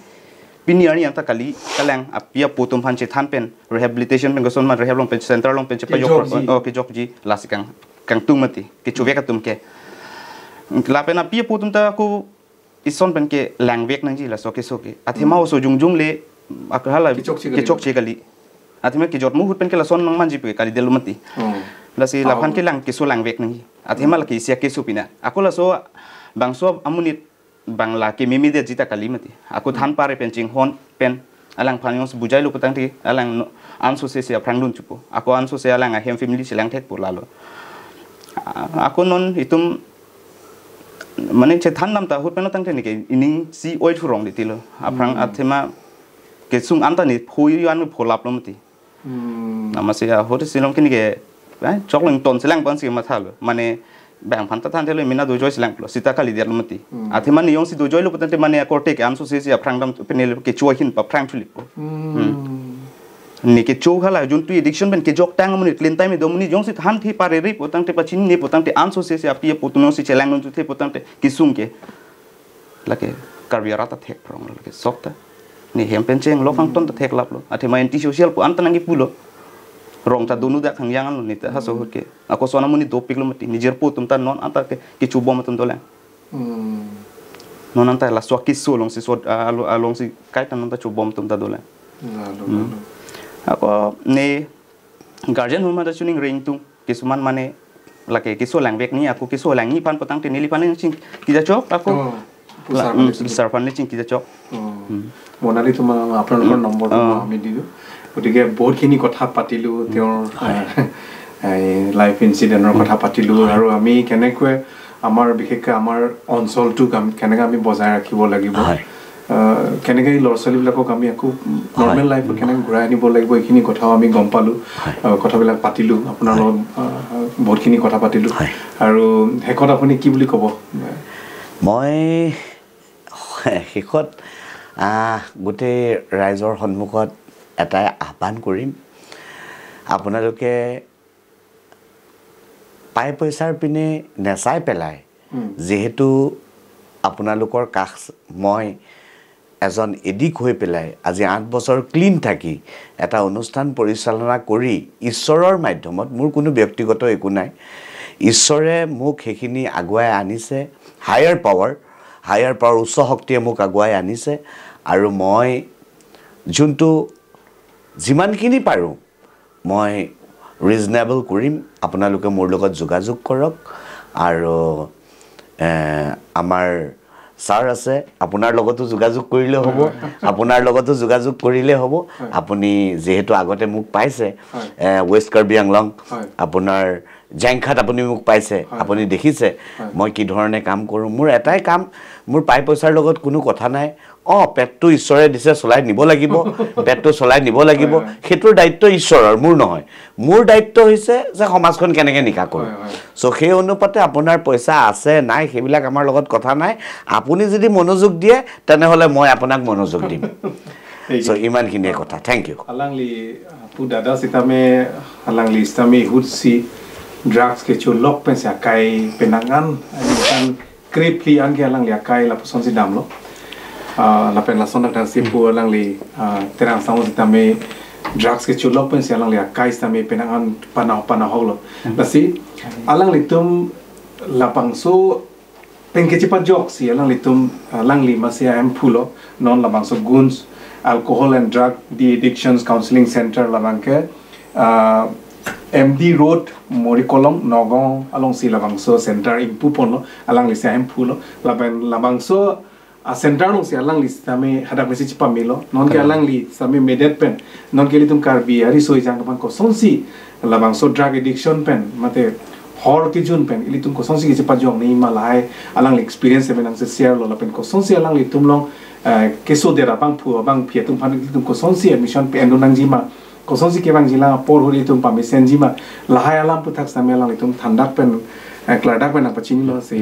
piniani anta kali kalang apia putum phanche than pen rehabilitation pen goson ma rehab long pen center long pen pa yok ke jok ji lasikang kang tumati ke chuweka tumke la pen apia putum ta ku ison pen ke langwek nang ji la soke athima so jungjung le akhala ke chok che kali athima ke jot mu hut pen ke la son nang manji pe kali delumati la si la phan ke lang ke so langwek nang athima la ke sia ke supina akola so bangso amunit bangla ke mimi de jita kalimati aku than pare pencing hon pen alang phanyos bujai lu patang ti alang anso se pranglun chupo aku anso se alang hem family silang thek pulalo aku non itum mane che than nam ta hut pen tang te ni ke ining si oi thurong de tilo aprang athema ke sung anta ni phui yan pholap lomti namase a hot silom ke ni ke chokling ton silang ban si ma thalo mane bang phanta than thelo mina do joy silang plo sita kali der lumati athema ni yong si do joy lu patante mane akorte ke anso se aprangdam penel ke chuahin pa prang thulip ni ke chou khala jun tu addiction ben ke jok tang mun clean time do muni yong si than thi pare ri potang te pachin ni potang te anso se apia potuno si chelang nun tu the potang te kisum ke lake karbiarata thek prong lake sokta ni hem pencheng lokang ton ta thek laplo athema anti social po antanangi pulo rong ta dunu da khang yang an ni ta ha so ke ako sona muni do piklo mati nijer po tum ta non anta ke chubo matum dolang non anta la so ki so long si so along si kai ta non ta chubo matum ta dolang ako ne guardian huma da tuning ring tu kisuman mane la ke kiso langwek ni aku kiso lang ni pan patang te nili pan ching kija chok aku sar pan ching kija chok monali tuma apnar number ami didu গতিকে বহুতখিনি কথা পাতিলো তেওঁৰ life ইনসিডেন্টৰ কথা পাতিলো আৰু আমি কেনেকৈ আমাৰ বিশেষকৈ আমাৰ অঞ্চলটোক কেনেকৈ আমি বজাই ৰাখিব লাগিব কেনেকৈ ল'ৰা-ছোৱালীবিলাকক আমি আকৌ নৰ্মেল লাইফত কেনেকৈ ঘূৰাই আনিব লাগিব এইখিনি কথাও আমি গম পালোঁ কথাবিলাক পাতিলোঁ আপোনাৰ লগত বহুতখিনি কথা পাতিলোঁ আৰু শেষত আপুনি কি বুলি ক'ব মই শেষত গোটেই ৰাইজৰ সন্মুখত এটাই আহ্বান কৰিম আপোনালোকে পাই পইচাৰ পিনে নেচাই পেলাই যেহেতু আপোনালোকৰ কাষ মই এজন এডিক হৈ পেলাই আজি 8 বছৰ ক্লিন থাকি এটা অনুষ্ঠান পৰিচালনা কৰি ঈশ্বৰৰ মাধ্যমত মোৰ কোনো ব্যক্তিগত একো নাই ঈশ্বৰে মোক হেখিনি আগুৱাই আনিছে হায়াৰ পাৱাৰ উচ্চ শক্তিয়ে মোক আগুৱাই আনিছে আৰু মই যোনটো যিমানখিনি পাৰো মই ৰিজনেবল কৰিম আপোনালোকে মোৰ লগত যোগাযোগ কৰক আৰু আমাৰ স্যাৰ আছে আপোনাৰ লগতো যোগাযোগ কৰিলে হ'ব আপোনাৰ লগতো যোগাযোগ কৰিলে হ'ব আপুনি যেহেতু আগতে মোক পাইছে ওয়েস্ট কাৰ্বি আংলং আপোনাৰ জেংখাত আপুনি মোক পাইছে আপুনি দেখিছে মই কি ধৰণে কাম কৰোঁ মোৰ এটাই কাম মোৰ পাই পইচাৰ লগত কোনো কথা নাই পেটটো ঈশ্বৰে দিছে চলাই নিব লাগিব পেটটো চলাই নিব লাগিব হেতুৰ দায়িত্ব ঈশ্বৰৰ মোৰ নহয় মোৰ দায়িত্ব হৈছে যে সমাজখন কেনেকৈ নিকা কৰোঁ সো সেই অনুপাতে আপোনাৰ পইচা আছে নাই সেইবিলাক আমাৰ লগত কথা নাই আপুনি যদি মনোযোগ দিয়ে তেনেহলে মই আপোনাক মনোযোগ দিম সো ইমানখিনিয়ে কথা thank you alangli pu dada sitame alangli istami hutsi drugs ke chulok pensa kai penangan kan kripli angge alangli akai la posonsi damlo la pen la sonda dan sipu alangli terang samu sitame drugs ke chulok pensa alangli akai sitame penangan panah holo basi alangli tum lapangso penke cepat jok si alangli tum alangli masih am pulo non lapangso Goonj Alcohol and Drug De-Addictions Counseling Center labangke MD Road Morikolong Nogong along si labangso center impu pono alang li sem pulo labangso center nong si alang li sami hadak mesi cipa milo non ke alang li sami medet pen non ke litum karbi ari soi jang kapan ko sonsi labangso drug addiction pen mate hor ki jun pen ilitum ko sonsi ki cipa jong ni malai alang li experience pen ang se share lo pen ko sonsi alang li tum long keso dera bang pu bang pia tum pan tum ko sonsi admission pe endo nang jima ko sonsi ke bang jila por hori tum pa mesen jima lahai alam pu thak samela li tum thandak pen kladak pen apachini lo se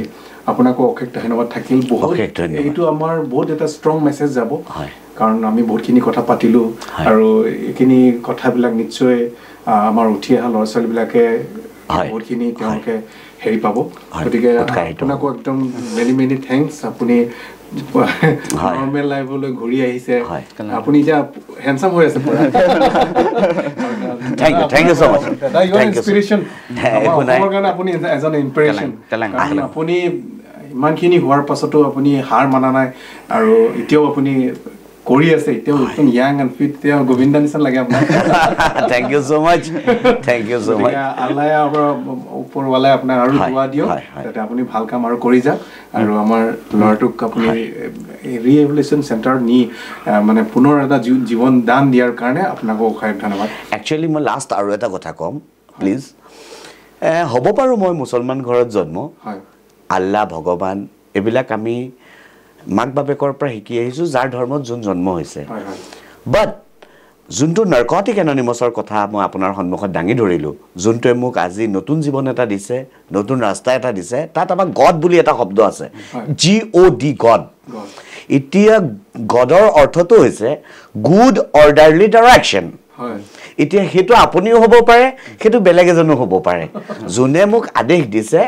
apuna ko okekta henovat thakil bahut eitu amar bahut eta strong message jabo karon ami bahut kini kotha patilu aru ekini kotha bilak nichoi amar uthi ha lor sal bilake bahut kini tionke হেৰি পাব গতিকে আপোনাকো একদম many thanks আপুনি normal লাইফলৈ ঘূৰি আহিছে আপুনি এতিয়া হেণ্ডসাম হৈ আছে থ্যাংক ইউ সো মাচ ইনস্পিৰেশ্যন আমাৰ কাৰণে আপুনি এজন ইনস্পিৰেশ্যন আপুনি ইমানখিনি হোৱাৰ পাছতো আপুনি হাৰ মানা নাই আৰু এতিয়াও আপুনি কৰি আছে এতিয়াও একদম ইয়াং এণ্ড ফিট এতিয়া গোবিন্দা নিচিনা লাগে আপোনাক থ্যাংক ইউ সো মাচ আল্লাহ ওপৰৱালাই আপোনাক আৰু দোৱা দিয়ক যাতে আপুনি ভাল কাম আৰু কৰি যাওক আৰু আমাৰ ল'ৰাটোক আপুনি ৰিহেবিলিটেশ্যন চেণ্টাৰ নি মানে পুনৰ এটা জীৱন দান দিয়াৰ কাৰণে আপোনাকো অশেষ ধন্যবাদ একচুৱেলি মই লাষ্ট আৰু এটা কথা ক'ম প্লিজ হ'ব পাৰোঁ মই মুছলমান ঘৰত জন্ম আল্লাহ ভগৱান এইবিলাক আমি মাক বাপেকৰ পৰা শিকি আহিছোঁ যাৰ ধৰ্মত যোন জন্ম হৈছে বাট যোনটো নাৰ্কটিক এননিমাছৰ কথা মই আপোনাৰ সন্মুখত দাঙি ধৰিলোঁ যোনটোৱে মোক আজি নতুন জীৱন এটা দিছে নতুন ৰাস্তা এটা দিছে তাত আমাৰ গড বুলি এটা শব্দ আছে GOD গড এতিয়া গডৰ অৰ্থটো হৈছে গুড অৰ্ডাৰলি ডাইৰেকশ্যন এতিয়া সেইটো আপুনিও হ'ব পাৰে সেইটো বেলেগ এজনো হ'ব পাৰে যোনে মোক আদেশ দিছে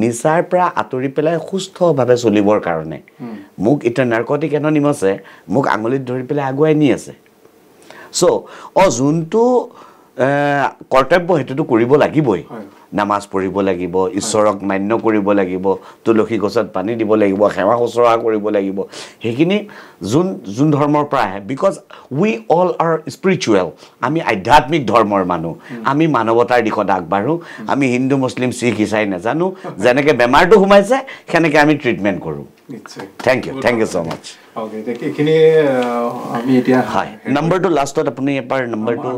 নিচাৰ পৰা আঁতৰি পেলাই সুস্থভাৱে চলিবৰ কাৰণে মোক এতিয়া নাৰ্কটিক এননিমাছে মোক আঙুলিত ধৰি পেলাই আগুৱাই নি আছে চ' যোনটো কৰ্তব্য সেইটোতো কৰিব লাগিবই নামাজ পঢ়িব লাগিব ঈশ্বৰক মান্য কৰিব লাগিব তুলসী গছত পানী দিব লাগিব সেৱা শুশ্ৰূষা কৰিব লাগিব সেইখিনি যোন ধৰ্মৰ পৰা আহে because we all R spiritual আমি আধ্যাত্মিক ধৰ্মৰ মানুহ আমি মানৱতাৰ দিশত আগবাঢ়োঁ আমি হিন্দু মুছলিম শিখ ইছাই নাজানো যেনেকৈ বেমাৰটো সোমাইছে সেনেকৈ আমি ট্ৰিটমেণ্ট কৰোঁ থ্যাংক ইউ সো মাচ এইখিনি আমি এতিয়া নম্বৰটো লাষ্টত আপুনি এবাৰ নম্বৰটো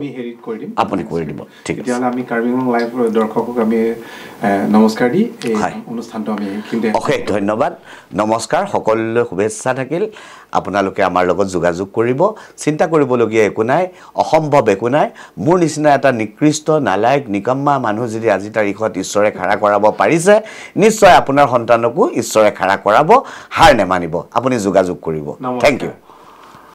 আপুনি কৰি দিব ঠিক আছে তেতিয়াহ'লে আমি কাৰ্বি আংলং লাইভ দৰ্শকক আমি নমস্কাৰ দি এই অনুষ্ঠানটো আমি অশেষ ধন্যবাদ নমস্কাৰ সকলোলৈ শুভেচ্ছা থাকিল আপোনালোকে আমাৰ লগত যোগাযোগ কৰিব চিন্তা কৰিবলগীয়া একো নাই অসম্ভৱ একো নাই মোৰ নিচিনা এটা নিকৃষ্ট নালায়ক নিকম্মা মানুহ যদি আজি তাৰিখত ঈশ্বৰে খাৰা কৰাব পাৰিছে নিশ্চয় আপোনাৰ সন্তানকো ঈশ্বৰে খাৰা কৰাব হাৰ নেমানিব আপুনি যোগাযোগ কৰিব থ্যাংক ইউ